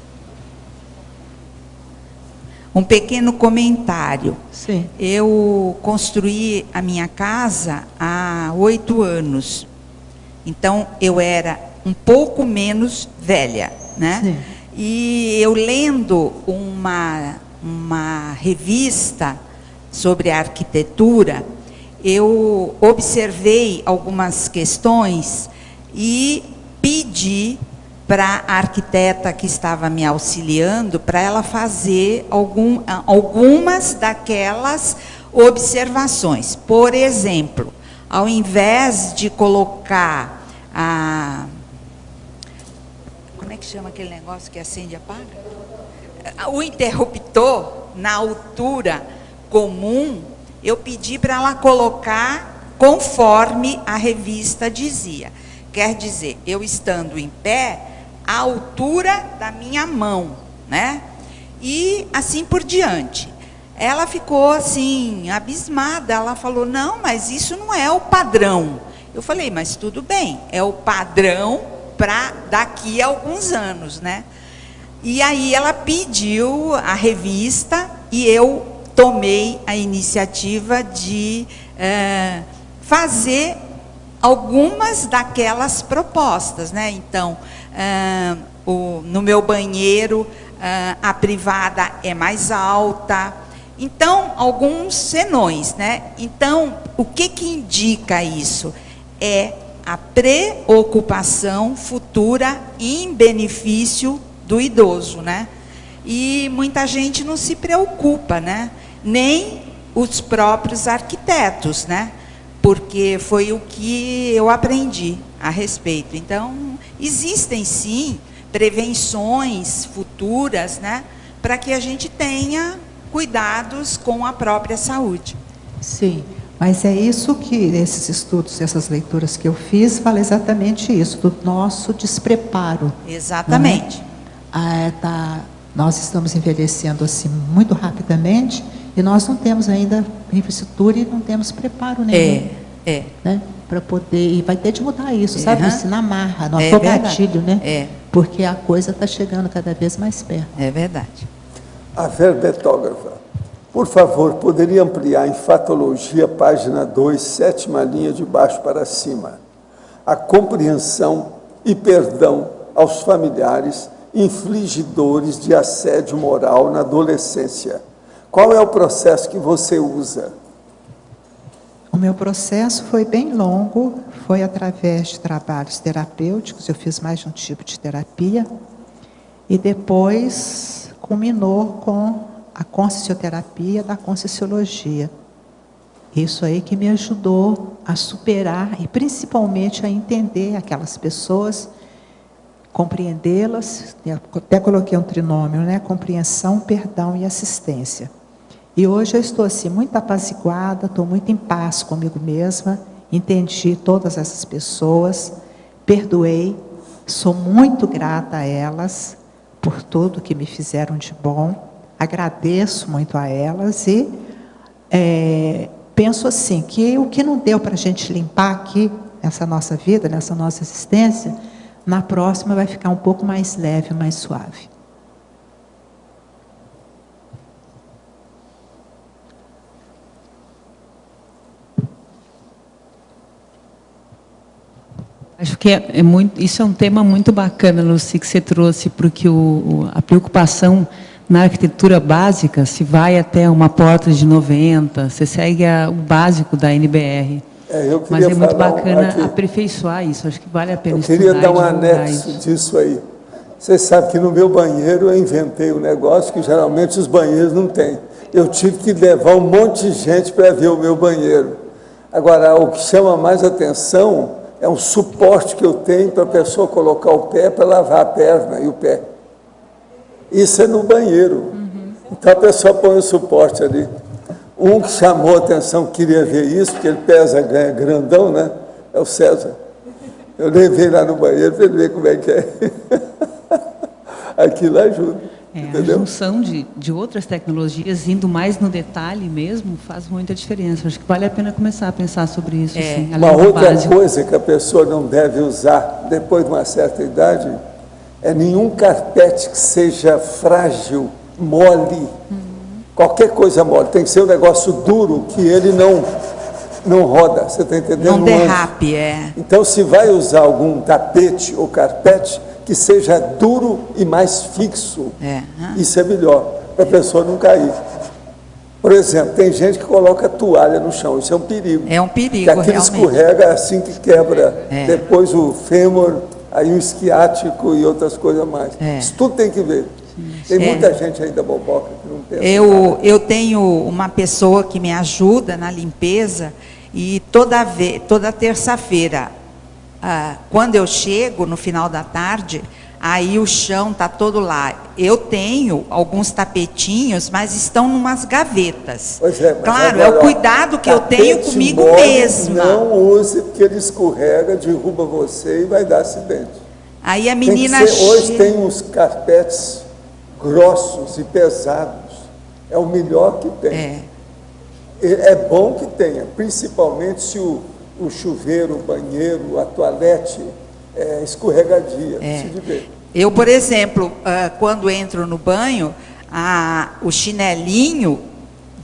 Um pequeno comentário. Sim. Eu construí a minha casa há 8 anos. Então, eu era um pouco menos velha, né? Sim. E eu lendo uma revista sobre a arquitetura, eu observei algumas questões e pedi para a arquiteta que estava me auxiliando, para ela fazer algumas daquelas observações. Por exemplo, ao invés de colocar como é que chama aquele negócio que acende e apaga? O interruptor na altura comum, eu pedi para ela colocar conforme a revista dizia. Quer dizer, eu estando em pé, a altura da minha mão, né? E assim por diante. Ela ficou assim, abismada. Ela falou, não, mas isso não é o padrão. Eu falei, mas tudo bem, é o padrão para daqui a alguns anos, né? E aí ela pediu a revista e eu tomei a iniciativa de fazer algumas daquelas propostas, né? Então, no meu banheiro, a privada é mais alta. Então, alguns senões, né? Então, o que indica isso? É a preocupação futura em benefício do idoso, né? E muita gente não se preocupa, né? Nem os próprios arquitetos, né? Porque foi o que eu aprendi a respeito. Então, existem sim prevenções futuras, né? Para que a gente tenha cuidados com a própria saúde. Sim, mas é isso que esses estudos, essas leituras que eu fiz, fala exatamente isso, do nosso despreparo. Exatamente. Nós estamos envelhecendo assim muito rapidamente e nós não temos ainda infraestrutura e não temos preparo nenhum. Né? Para poder, e vai ter de mudar isso, sabe? Isso na marra, no gatilho, né? Porque a coisa está chegando cada vez mais perto. É verdade. A verbetógrafa, por favor, poderia ampliar em Fatologia, página 2, 7ª linha de baixo para cima. A compreensão e perdão aos familiares infligidores de assédio moral na adolescência. Qual é o processo que você usa? O meu processo foi bem longo, foi através de trabalhos terapêuticos, eu fiz mais de um tipo de terapia, e depois culminou com a consciencioterapia da Conscienciologia. Isso aí que me ajudou a superar e principalmente a entender aquelas pessoas, compreendê-las, até coloquei um trinômio, né? Compreensão, perdão e assistência. E hoje eu estou assim, muito apaziguada, estou muito em paz comigo mesma, entendi todas essas pessoas, perdoei, sou muito grata a elas por tudo que me fizeram de bom, agradeço muito a elas e penso assim, que o que não deu para a gente limpar aqui, nessa nossa vida, nessa nossa existência, na próxima vai ficar um pouco mais leve, mais suave. Acho que isso é um tema muito bacana, Lucy, que você trouxe, porque a preocupação na arquitetura básica se vai até uma porta de 90, você segue o básico da NBR. Mas é muito bacana aperfeiçoar isso, acho que vale a pena estudar. Eu queria dar um anexo disso aí. Vocês sabem que no meu banheiro eu inventei um negócio que geralmente os banheiros não têm. Eu tive que levar um monte de gente para ver o meu banheiro. Agora, o que chama mais atenção é um suporte que eu tenho para a pessoa colocar o pé para lavar a perna e o pé. Isso é no banheiro. Então a pessoa põe o suporte ali. Um que chamou a atenção, queria ver isso, porque ele pesa grandão, né? É o César. Eu levei lá no banheiro para ele ver como é que é. Aquilo ajuda. A junção de outras tecnologias, indo mais no detalhe mesmo, faz muita diferença. Acho que vale a pena começar a pensar sobre isso. Sim, uma outra coisa que a pessoa não deve usar depois de uma certa idade é nenhum carpete que seja frágil, mole. Qualquer coisa mole. Tem que ser um negócio duro que ele não roda. Você está entendendo? Não derrape, Então, se vai usar algum tapete ou carpete, que seja duro e mais fixo. Isso é melhor, para a pessoa não cair. Por exemplo, tem gente que coloca toalha no chão, isso é um perigo. É um perigo, realmente. Aquilo escorrega assim que quebra. Depois o fêmur, aí o esquiático e outras coisas mais. Isso tudo tem que ver. Tem muita gente ainda boboca que não pensa. Eu tenho uma pessoa que me ajuda na limpeza e toda terça-feira, quando eu chego no final da tarde, aí o chão está todo lá. Eu tenho alguns tapetinhos, mas estão numas gavetas. Pois é, claro, é o cuidado que eu tenho comigo mesma. Não use, porque ele escorrega, derruba você e vai dar acidente. Aí a menina hoje tem uns carpetes grossos e pesados. É o melhor que tem. É bom que tenha, principalmente se o chuveiro, o banheiro, a toalete é escorregadia. De ver. Eu, por exemplo, quando entro no banho, o chinelinho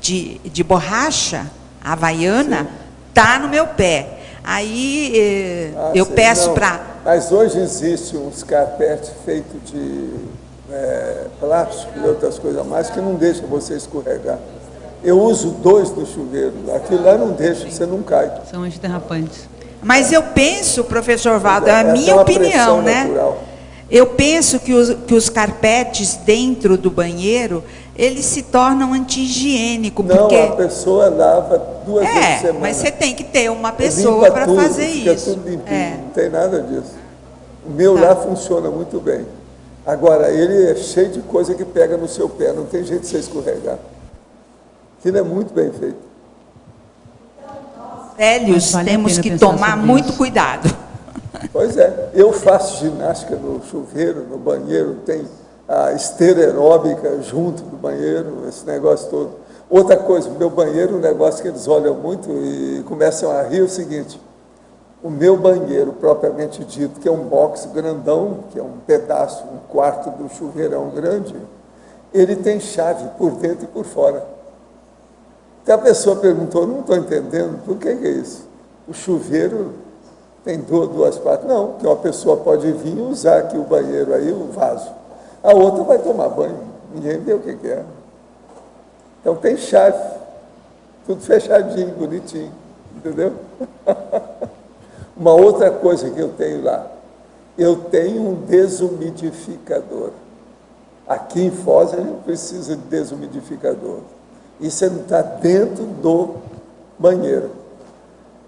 de borracha havaiana está no meu pé. Aí eu peço para... Mas hoje existem uns carpetes feitos de plástico e outras coisas mais que não deixam você escorregar. Eu uso 2 no chuveiro, aquilo lá não deixa, você não cai. São antiderrapantes. Mas eu penso, professor Valdo, é a minha opinião, né? Natural. Eu penso que os carpetes dentro do banheiro, eles se tornam anti-higiênicos. Não, porque... a pessoa lava 2 vezes por semana. Mas você tem que ter uma pessoa para fazer isso. Tudo limpinho, não tem nada disso. O meu lá funciona muito bem. Agora, ele é cheio de coisa que pega no seu pé, não tem jeito de você escorregar. Aquilo é muito bem feito. Velhos, temos que tomar muito cuidado. Pois é, eu faço ginástica no chuveiro, no banheiro, tem a esteira aeróbica junto do banheiro, esse negócio todo. Outra coisa, o meu banheiro, um negócio que eles olham muito e começam a rir é o seguinte: o meu banheiro, propriamente dito, que é um box grandão, que é um pedaço, um quarto do chuveirão grande, ele tem chave por dentro e por fora. Então a pessoa perguntou, não estou entendendo, por que é isso? O chuveiro tem 2 partes. Não, que uma pessoa pode vir e usar aqui o banheiro, aí o vaso. A outra vai tomar banho, ninguém vê o que é. Então tem chave, tudo fechadinho, bonitinho, entendeu? Uma outra coisa que eu tenho lá, eu tenho um desumidificador. Aqui em Foz a gente precisa de desumidificador. Isso está dentro do banheiro.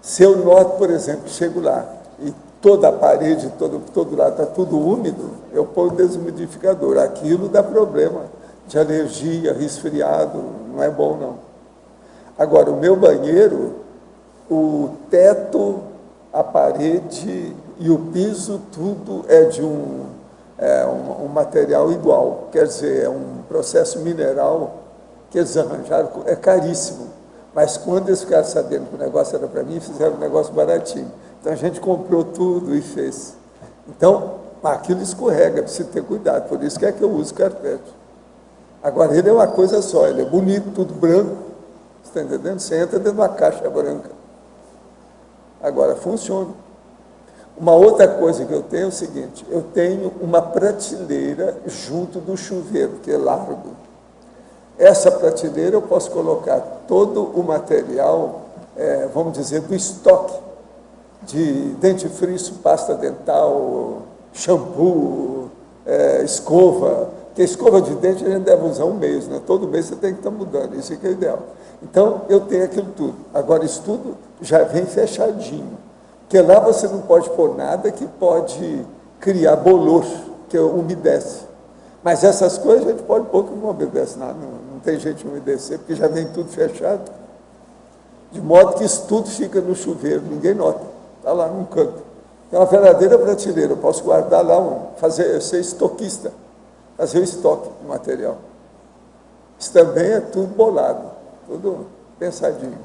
Se eu noto, por exemplo, chego lá e toda a parede, todo lado está tudo úmido, eu ponho o desumidificador. Aquilo dá problema. de alergia, resfriado, não é bom não. Agora, o meu banheiro, o teto, a parede e o piso, tudo é de um material igual, quer dizer, é um processo mineral que eles arranjaram, é caríssimo, mas quando eles ficaram sabendo que o negócio era para mim, fizeram um negócio baratinho. Então a gente comprou tudo e fez. Então, aquilo escorrega, precisa ter cuidado, por isso que é que eu uso carpete. Agora, ele é uma coisa só, ele é bonito, tudo branco, você está entendendo? Você entra dentro de uma caixa branca. Agora, funciona. Uma outra coisa que eu tenho é o seguinte, eu tenho uma prateleira junto do chuveiro, que é largo. Essa prateleira eu posso colocar todo o material, vamos dizer, do estoque, de dentifrício, pasta dental, shampoo, escova. Porque escova de dente a gente deve usar um mês, né? Todo mês você tem que estar mudando, isso que é ideal. Então, eu tenho aquilo tudo. Agora, isso tudo já vem fechadinho. Porque lá você não pode pôr nada que pode criar bolor, que umedece. Mas essas coisas a gente pode pôr que não umedece nada, não tem jeito de umedecer, porque já vem tudo fechado. De modo que isso tudo fica no chuveiro, ninguém nota, está lá num canto. É uma verdadeira prateleira, eu posso guardar lá, ser estoquista, fazer o estoque de material. Isso também é tudo bolado, tudo pensadinho.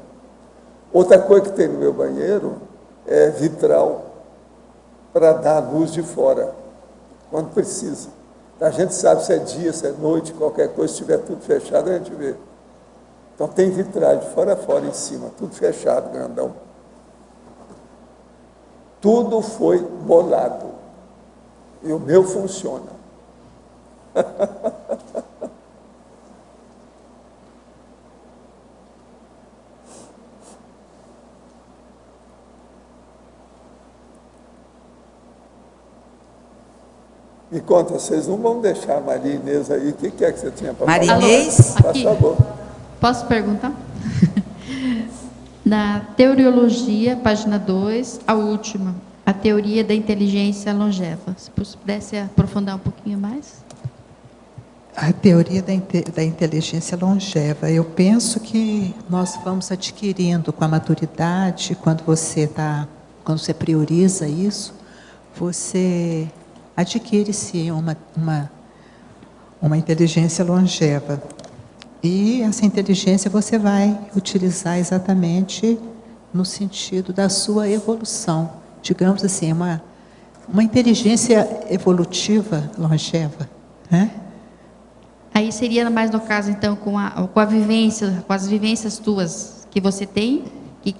Outra coisa que tem no meu banheiro é vitral para dar luz de fora, quando precisa. A gente sabe se é dia, se é noite, qualquer coisa, se estiver tudo fechado, a gente vê. Então tem vitral de fora a fora em cima, tudo fechado, grandão. Tudo foi bolado. E o meu funciona. Me conta, vocês não vão deixar a Maria Inês aí? O que é que você tinha para falar? Maria Inês? Aqui. Por favor. Posso perguntar? Na teoriologia, página 2, a última, a teoria da inteligência longeva. Se pudesse aprofundar um pouquinho mais? A teoria da inteligência longeva. Eu penso que nós vamos adquirindo com a maturidade, quando você prioriza isso, você adquire-se uma inteligência longeva. E essa inteligência você vai utilizar exatamente no sentido da sua evolução. Digamos assim, uma inteligência evolutiva longeva, né? Aí seria mais no caso, então, com a vivência, com as vivências tuas que você tem, que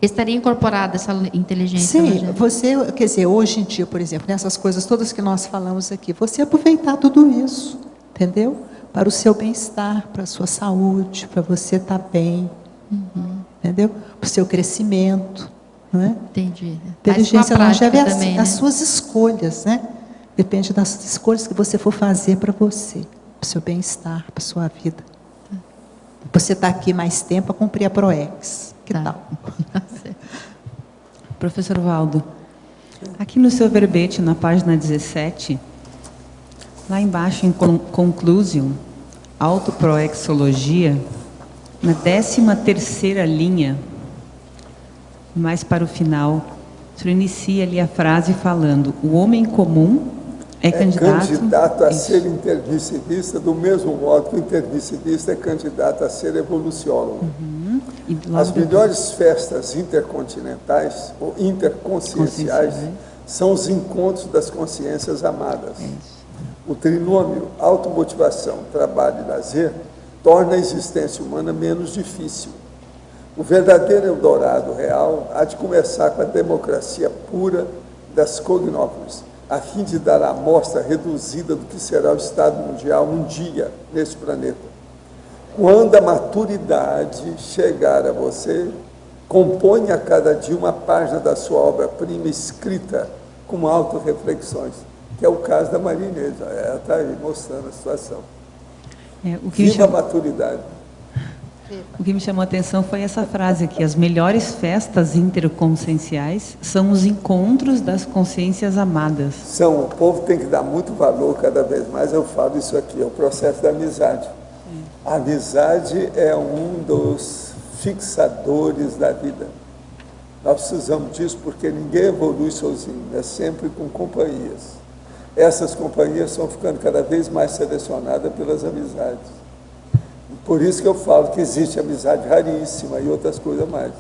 estaria incorporada essa inteligência. Sim, você, quer dizer, hoje em dia, por exemplo, nessas coisas todas que nós falamos aqui, você aproveitar tudo isso, entendeu? Para o seu bem-estar, para a sua saúde, para você estar bem, entendeu? Para o seu crescimento, não é? Entendi. Inteligência longeva é também, as suas escolhas, né? Depende das escolhas que você for fazer para você, para o seu bem-estar, para a sua vida. Você está aqui mais tempo a cumprir a PROEX. Que tal? Professor Valdo, aqui no seu verbete, na página 17, lá embaixo em Conclusion, autoproexologia, na 13ª linha, mais para o final, o senhor inicia ali a frase falando: o homem comum é candidato a ser intermissivista, do mesmo modo que o intermissivista é candidato a ser evoluciólogo. As melhores festas intercontinentais ou interconscienciais são os encontros das consciências amadas. O trinômio automotivação, trabalho e lazer torna a existência humana menos difícil. O verdadeiro Eldorado real há de começar com a democracia pura das cognópolis, a fim de dar a amostra reduzida do que será o Estado mundial um dia nesse planeta. Quando a maturidade chegar a você, compõe a cada dia uma página da sua obra-prima escrita com autorreflexões, que é o caso da Maria Inês. Ela está aí mostrando a situação. Viva a maturidade. O que me chamou a atenção foi essa frase aqui: as melhores festas interconscienciais são os encontros das consciências amadas. O povo tem que dar muito valor cada vez mais, eu falo isso aqui, é o processo da amizade. A amizade é um dos fixadores da vida. Nós precisamos disso porque ninguém evolui sozinho, é sempre com companhias. Essas companhias estão ficando cada vez mais selecionadas pelas amizades. Por isso que eu falo que existe amizade raríssima e outras coisas mais.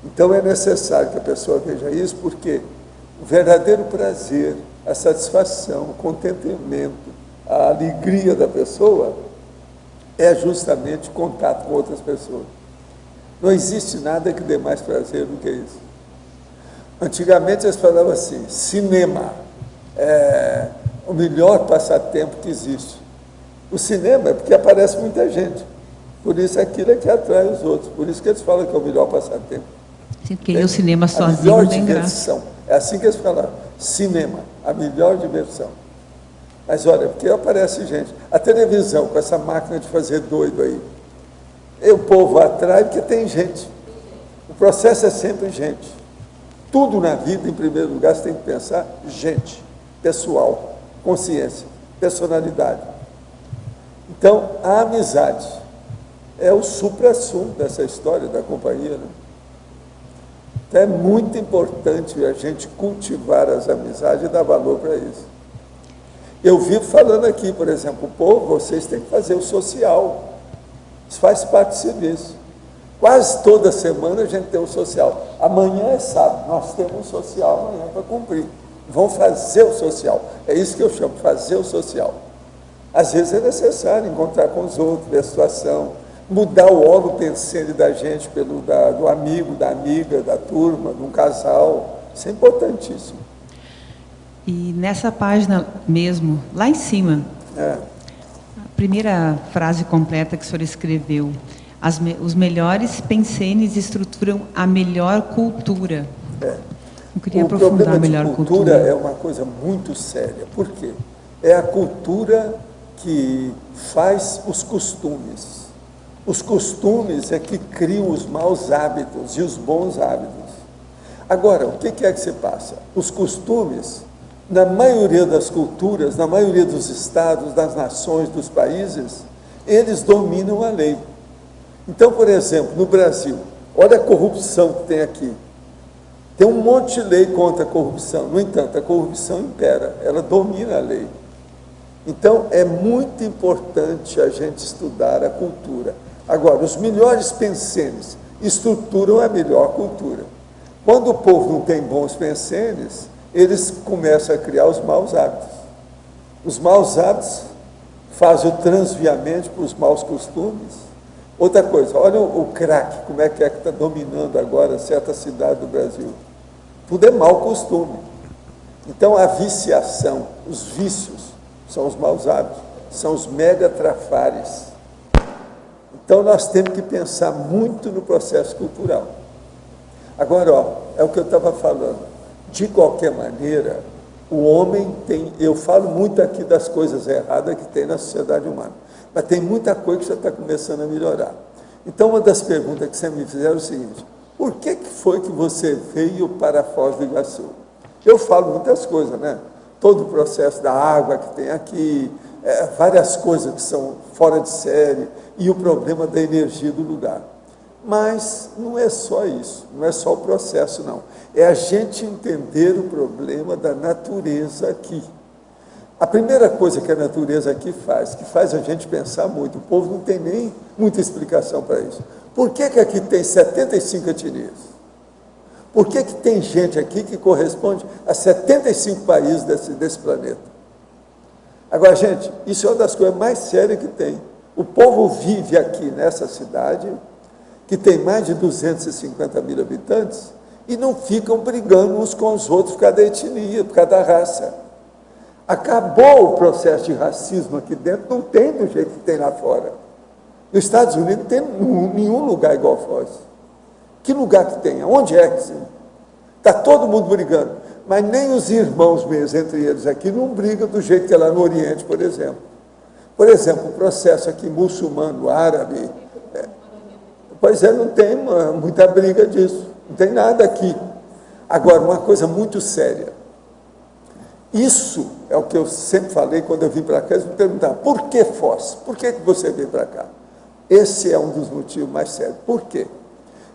Então é necessário que a pessoa veja isso, porque o verdadeiro prazer, a satisfação, o contentamento, a alegria da pessoa é justamente o contato com outras pessoas. Não existe nada que dê mais prazer do que isso. Antigamente eles falavam assim: cinema é o melhor passatempo que existe. O cinema é porque aparece muita gente. Por isso aquilo é que atrai os outros. Por isso que eles falam que é o melhor passatempo. Porque o cinema sozinho a melhor não tem diversão. graça. É assim que eles falam. Cinema, a melhor diversão. Mas olha, porque aparece gente. A televisão, com essa máquina de fazer doido aí. E o povo atrai porque tem gente. O processo é sempre gente. Tudo na vida, em primeiro lugar, você tem que pensar gente, pessoal, consciência, personalidade. Então, a amizade é o supra-sumo dessa história da companhia, né? Então, é muito importante a gente cultivar as amizades e dar valor para isso. Eu vivo falando aqui, por exemplo, povo, vocês têm que fazer o social. Isso faz parte do serviço. Quase toda semana a gente tem o social. Amanhã é sábado, nós temos um social amanhã para cumprir. Vão fazer o social. É isso que eu chamo, fazer o social. Às vezes é necessário encontrar com os outros, ver a situação, mudar o óleo pensante da gente pelo do amigo, da amiga, da turma, de um casal. Isso é importantíssimo. E nessa página mesmo, lá em cima, a primeira frase completa que o senhor escreveu: os melhores pensenes estruturam a melhor cultura. Eu queria aprofundar a melhor cultura. O problema de cultura é uma coisa muito séria. Por quê? É a cultura que faz os costumes. Os costumes é que criam os maus hábitos e os bons hábitos. Agora, o que é que se passa? Os costumes, na maioria das culturas, na maioria dos estados, das nações, dos países, eles dominam a lei. Então, por exemplo, no Brasil, olha a corrupção que tem aqui. Tem um monte de lei contra a corrupção. No entanto, a corrupção impera, ela domina a lei. Então, é muito importante a gente estudar a cultura. Agora, os melhores pensenes estruturam a melhor cultura. Quando o povo não tem bons pensenes, eles começam a criar os maus hábitos. Os maus hábitos fazem o transviamento para os maus costumes. Outra coisa, olha o crack, como é que está dominando agora certa cidade do Brasil. Tudo é mau costume. Então, a viciação, os vícios, são os maus hábitos, são os mega trafares. Então, nós temos que pensar muito no processo cultural. Agora, é o que eu estava falando. De qualquer maneira, o homem tem... Eu falo muito aqui das coisas erradas que tem na sociedade humana, mas tem muita coisa que já está começando a melhorar. Então, uma das perguntas que você me fizeram é o seguinte: por que foi que você veio para Foz do Iguaçu? Eu falo muitas coisas, né? Todo o processo da água que tem aqui, várias coisas que são fora de série, e o problema da energia do lugar. Mas não é só isso, não é só o processo, não. É a gente entender o problema da natureza aqui. A primeira coisa que a natureza aqui faz, que faz a gente pensar muito, o povo não tem nem muita explicação para isso. Por que aqui tem 75 etnias? Por que tem gente aqui que corresponde a 75 países desse planeta? Agora, gente, isso é uma das coisas mais sérias que tem. O povo vive aqui nessa cidade, que tem mais de 250 mil habitantes, e não ficam brigando uns com os outros por causa da etnia, por causa da raça. Acabou o processo de racismo aqui dentro, não tem do jeito que tem lá fora. Nos Estados Unidos não tem nenhum lugar igual Foz. Que lugar que tem? Onde é que sim? Está todo mundo brigando, mas nem os irmãos mesmo, entre eles aqui, não brigam do jeito que é lá no Oriente, por exemplo. Por exemplo, o processo aqui muçulmano, árabe, Pois é, não tem muita briga disso. Não tem nada aqui. Agora, uma coisa muito séria. Isso é o que eu sempre falei quando eu vim para cá. Eles me perguntaram, por que Foz? Por que você veio para cá? Esse é um dos motivos mais sérios. Por quê?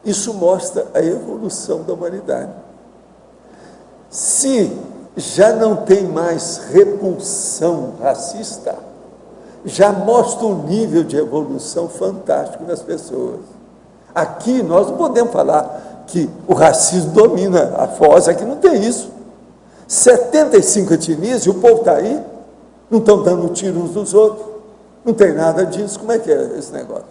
Isso mostra a evolução da humanidade. Se já não tem mais repulsão racista, já mostra um nível de evolução fantástico nas pessoas. Aqui nós não podemos falar que o racismo domina a Foz, aqui não tem isso. 75 etnias e o povo está aí, não estão dando tiro uns dos outros, não tem nada disso. Como é que é esse negócio?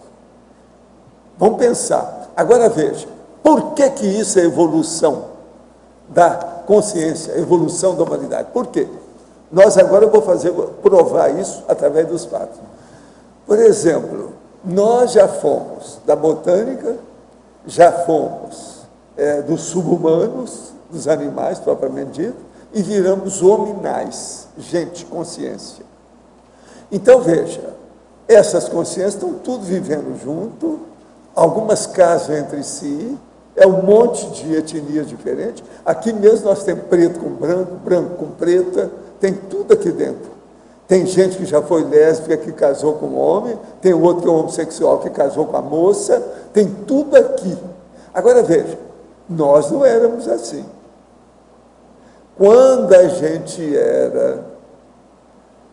Vamos pensar. Agora veja, por que isso é evolução da consciência, evolução da humanidade? Por quê? Nós agora vou provar isso através dos fatos. Por exemplo, nós já fomos da botânica, já fomos dos subhumanos, dos animais propriamente dito, e viramos hominais, gente, consciência. Então veja, essas consciências estão tudo vivendo junto, algumas casam entre si, é um monte de etnias diferentes. Aqui mesmo nós temos preto com branco, branco com preta, tem tudo aqui dentro. Tem gente que já foi lésbica, que casou com um homem, tem outro que é homossexual, que casou com a moça, tem tudo aqui. Agora veja, nós não éramos assim. Quando a gente era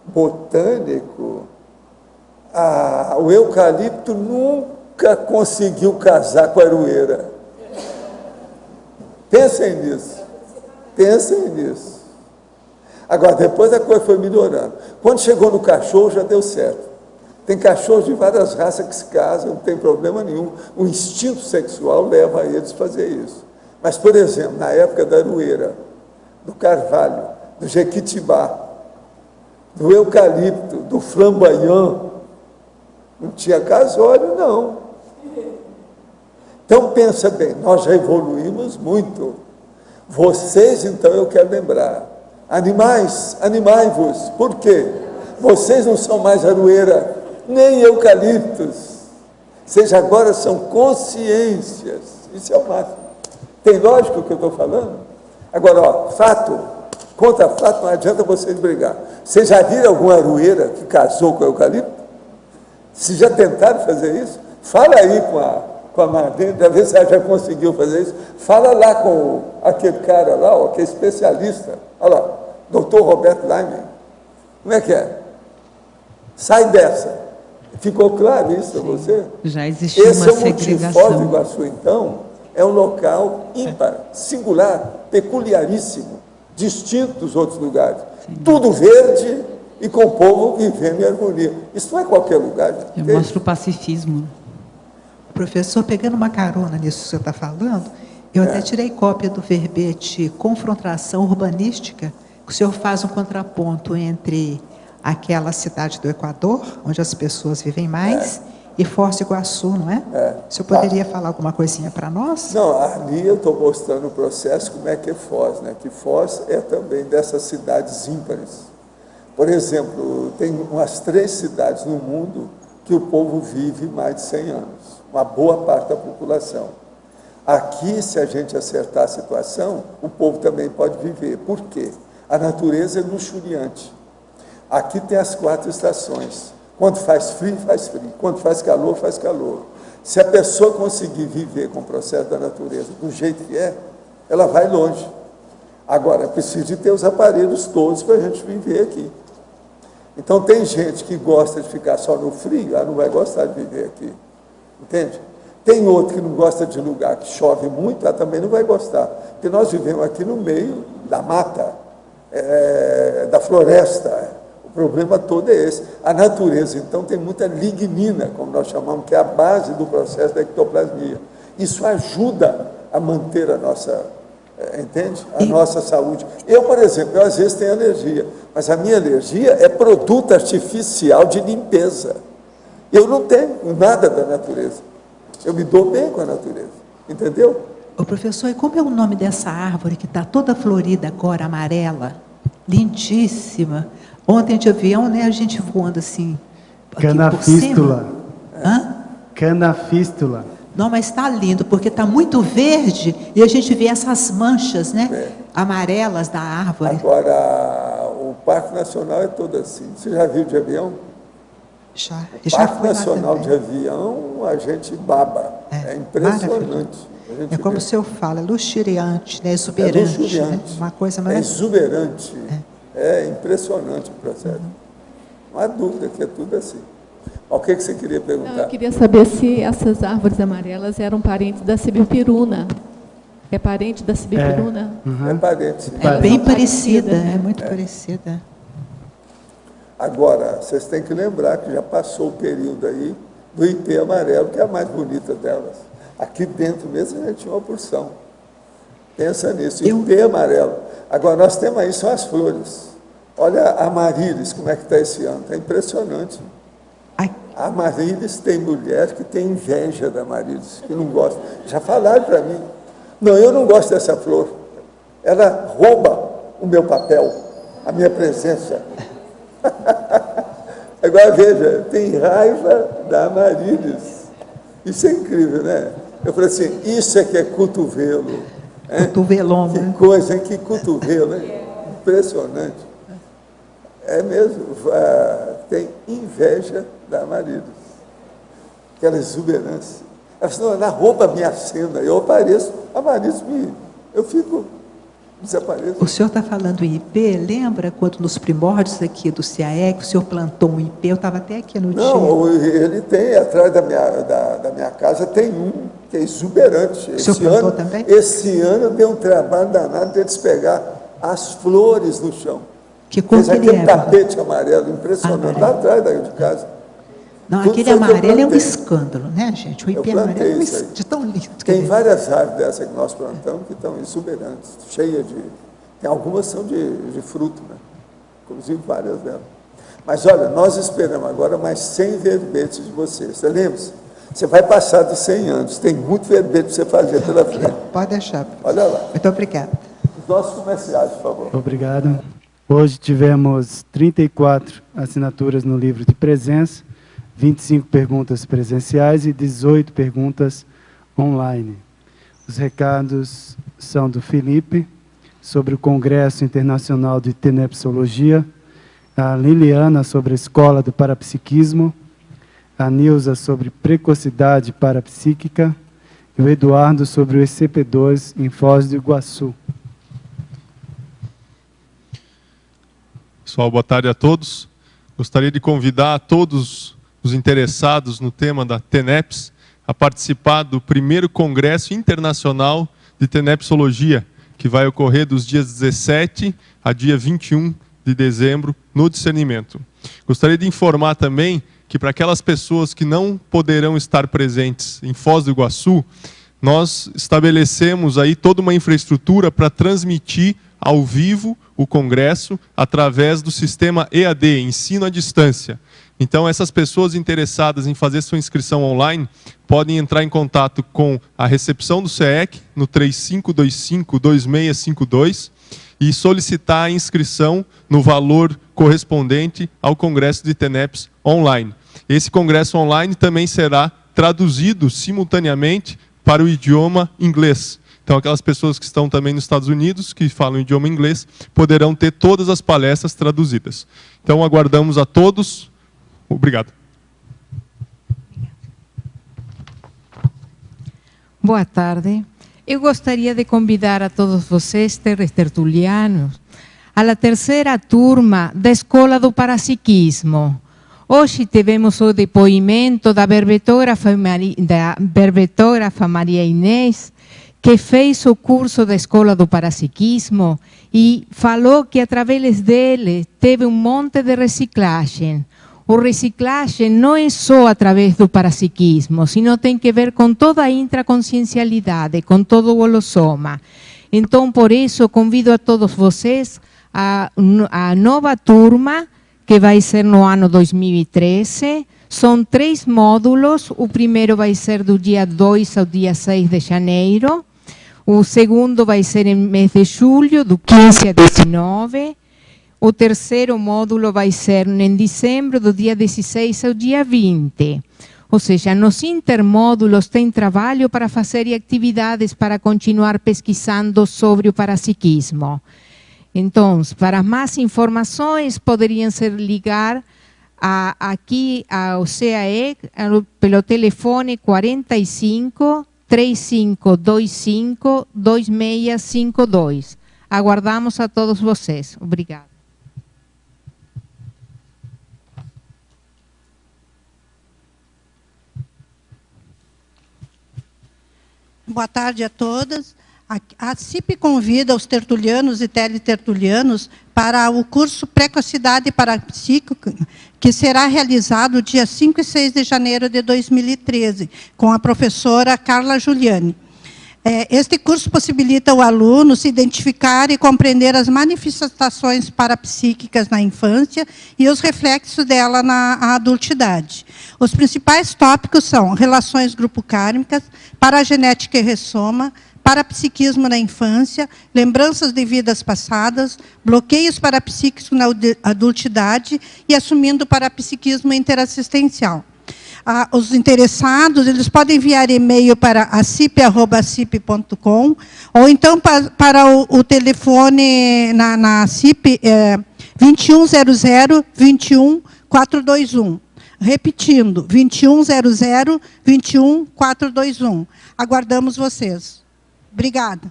botânico, o eucalipto nunca conseguiu casar com a aroeira. Pensem nisso. Pensem nisso. Agora, depois a coisa foi melhorando. Quando chegou no cachorro, já deu certo. Tem cachorros de várias raças que se casam, não tem problema nenhum. O instinto sexual leva a eles a fazer isso. Mas, por exemplo, na época da aroeira, do carvalho, do jequitibá, do eucalipto, do flamboyant, não tinha casório, não. Então, pensa bem, nós já evoluímos muito. Vocês, então, eu quero lembrar, animais, animai-vos. Por quê? Vocês não são mais aroeira, nem eucaliptos. Vocês agora são consciências. Isso é o máximo. Tem lógica o que eu estou falando? Agora, ó, fato, contra fato, não adianta vocês brigar. Vocês já viram alguma aroeira que casou com o eucalipto? Se já tentaram fazer isso, fala aí com a Marlene, para ver se ela já conseguiu fazer isso. Fala lá com aquele cara lá, ó, que é especialista. Olha lá, doutor Roberto Lyman. Como é que é? Sai dessa. Ficou claro isso para você? Já existiu uma segregação. Esse é o motivo. Foz do Iguaçu, então, é um local ímpar, singular, peculiaríssimo, distinto dos outros lugares. Sim. Tudo verde e com o povo vivendo em harmonia. Isso não é qualquer lugar. Mostra o pacifismo. Professor, pegando uma carona nisso que você está falando, eu até tirei cópia do verbete confrontação urbanística, que o senhor faz um contraponto entre aquela cidade do Equador, onde as pessoas vivem mais, e Foz do Iguaçu, não é? O senhor poderia falar alguma coisinha para nós? Não, ali eu estou mostrando o processo, como é que é Foz, né? Que Foz é também dessas cidades ímpares. Por exemplo, tem umas 3 cidades no mundo que o povo vive mais de 100 anos, uma boa parte da população. Aqui, se a gente acertar a situação, o povo também pode viver. Por quê? A natureza é luxuriante. Aqui tem as 4 estações. Quando faz frio, faz frio. Quando faz calor, faz calor. Se a pessoa conseguir viver com o processo da natureza do jeito que é, ela vai longe. Agora, é preciso de ter os aparelhos todos para a gente viver aqui. Então, tem gente que gosta de ficar só no frio, ela não vai gostar de viver aqui. Entende? Tem outro que não gosta de lugar que chove muito, ela também não vai gostar. Porque nós vivemos aqui no meio da mata, da floresta. O problema todo é esse. A natureza, então, tem muita lignina, como nós chamamos, que é a base do processo da ectoplasmia. Isso ajuda a manter a nossa, entende? A nossa saúde. Eu, por exemplo, eu às vezes tenho alergia, mas a minha alergia é produto artificial de limpeza. Eu não tenho nada da natureza. Eu me dou bem com a natureza, entendeu? Ô, professor, e como é o nome dessa árvore que está toda florida agora, amarela? Lindíssima. Ontem de avião, né, a gente voando assim. Canafístula. Hã? Canafístula. Não, mas está lindo, porque está muito verde e a gente vê essas manchas, né? Amarelas da árvore. Agora, o Parque Nacional é todo assim. Você já viu de avião? Já. O Parque Nacional de avião, a gente baba. É impressionante. É como o senhor fala, luxuriante, né? Exuberante. É luxuriante. Né? Uma coisa mais... É exuberante. É impressionante o processo. Não há dúvida que é tudo assim. O que você queria perguntar? Não, eu queria saber se essas árvores amarelas eram parentes da sibipiruna. É parente da sibipiruna? É parente. É bem parecida, é muito parecida. Agora, vocês têm que lembrar que já passou o período aí do ipê amarelo, que é a mais bonita delas. Aqui dentro mesmo a gente tinha uma porção. Pensa nisso, ipê amarelo. Agora, nós temos aí só as flores. Olha a Amaryllis, como é que está esse ano. Está impressionante. A Amaryllis, tem mulher que tem inveja da Amaryllis, que não gosta. Já falaram para mim. Não, eu não gosto dessa flor. Ela rouba o meu papel, a minha presença. Agora, veja, tem raiva da Amaryllis. Isso é incrível, né? Eu falei assim, isso é que é cotovelo. Cotovelão. Que coisa, hein? Que cotovelo, hein? Impressionante. É mesmo, tem inveja da Amaryllis. Aquela exuberância. Ela falou, ela rouba a minha cena, eu apareço, a Amaryllis eu fico, desapareço. O senhor está falando em IP, lembra quando nos primórdios aqui do CAEC, o senhor plantou um IP, eu estava até aqui no dia. Não, ele tem, atrás da minha casa, tem um que é exuberante. O senhor plantou também? Esse ano deu um trabalho danado deles pegar as flores no chão. Que cor que ele é? Tapete amarelo, impressionante, lá atrás de casa. Não, aquele amarelo é um escândalo, né, gente? O IP amarelo é de tão lindo. Tem várias árvores dessas que nós plantamos que estão exuberantes, cheias de... Tem algumas são de fruto, né? Inclusive várias delas. Mas olha, nós esperamos agora mais 100 verbetes de vocês. Você lembra-se? Você vai passar dos 100 anos, tem muito verbete para você fazer pela frente. Pode deixar. Olha lá. Muito obrigada. Os nossos comerciais, por favor. Obrigado. Hoje tivemos 34 assinaturas no livro de presença, 25 perguntas presenciais e 18 perguntas online. Os recados são do Felipe, sobre o Congresso Internacional de Tenepsologia, a Liliana sobre a Escola do Parapsiquismo, a Nilza sobre precocidade parapsíquica e o Eduardo sobre o ECP2 em Foz do Iguaçu. Pessoal, boa tarde a todos. Gostaria de convidar a todos os interessados no tema da TENEPS a participar do primeiro Congresso Internacional de Tenepsologia, que vai ocorrer dos dias 17 a dia 21 de dezembro, no Discernimento. Gostaria de informar também que para aquelas pessoas que não poderão estar presentes em Foz do Iguaçu, nós estabelecemos aí toda uma infraestrutura para transmitir ao vivo o congresso através do sistema EAD, ensino à distância. Então, essas pessoas interessadas em fazer sua inscrição online podem entrar em contato com a recepção do CEEC no 3525-2652 e solicitar a inscrição no valor correspondente ao Congresso de TENEPS online. Esse congresso online também será traduzido simultaneamente para o idioma inglês. Então, aquelas pessoas que estão também nos Estados Unidos, que falam o idioma inglês, poderão ter todas as palestras traduzidas. Então, aguardamos a todos. Obrigado. Boa tarde. Eu gostaria de convidar a todos vocês, tertulianos, à terceira turma da Escola do Parapsiquismo. Hoje tivemos o depoimento da verbetógrafa Maria Inês, que fez o curso da Escola do Parapsiquismo e falou que através dele teve monte de reciclagem. O reciclagem não é só através do parapsiquismo, sino tem que ver com toda a intraconsciencialidade, com todo o holossoma. Então, por isso, convido a todos vocês a nova turma, que vai ser no ano 2013. São 3 módulos, o primeiro vai ser do dia 2 ao dia 6 de janeiro, o segundo vai ser em mês de julho, do 15 a 19, o terceiro módulo vai ser em dezembro, do dia 16 ao dia 20. Ou seja, nos intermódulos tem trabalho para fazer e atividades para continuar pesquisando sobre o parapsiquismo. Então, para mais informações, poderiam se ligar aqui ao CAE pelo telefone 45 3525 2652. Aguardamos a todos vocês. Obrigada. Boa tarde a todas. A CIP convida os tertulianos e teletertulianos para o curso Precocidade Parapsíquica, que será realizado dia 5 e 6 de janeiro de 2013, com a professora Carla Giuliani. Este curso possibilita o aluno se identificar e compreender as manifestações parapsíquicas na infância e os reflexos dela na adultidade. Os principais tópicos são relações grupo-kármicas, paragenética e ressoma, parapsiquismo na infância, lembranças de vidas passadas, bloqueios parapsíquicos na adultidade e assumindo o parapsiquismo interassistencial. Os interessados, eles podem enviar e-mail para acip@acip.com ou então para o telefone na CIP 2100 21 421. Repetindo, 2100 21 421. Aguardamos vocês. Obrigada.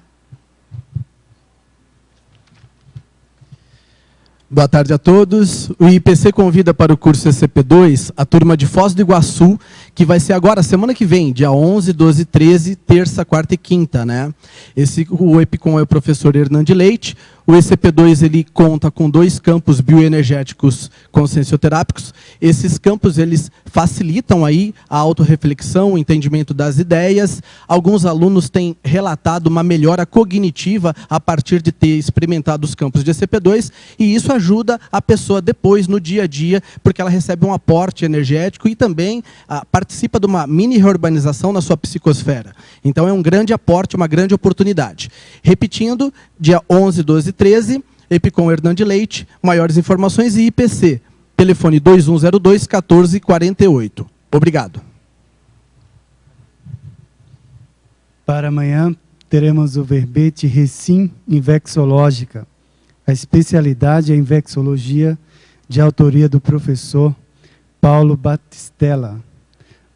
Boa tarde a todos. O IPC convida para o curso ECP2 a turma de Foz do Iguaçu, que vai ser agora, semana que vem, dia 11, 12 e 13, terça, quarta e quinta, né? O EPICOM é o professor Hernande Leite. O ECP2 ele conta com 2 campos bioenergéticos consciencioterápicos. Esses campos eles facilitam aí a autorreflexão, o entendimento das ideias. Alguns alunos têm relatado uma melhora cognitiva a partir de ter experimentado os campos de ECP2, e isso ajuda a pessoa depois, no dia a dia, porque ela recebe um aporte energético e também participa de uma mini reurbanização na sua psicosfera. Então é um grande aporte, uma grande oportunidade. Repetindo, dia 11, 12 e 13, EPICOM Hernande Leite, maiores informações e IPC, telefone 2102-1448. Obrigado. Para amanhã, teremos o verbete Recim Invexológica. A especialidade é em vexologia, de autoria do professor Paulo Batistella.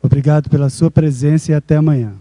Obrigado pela sua presença e até amanhã.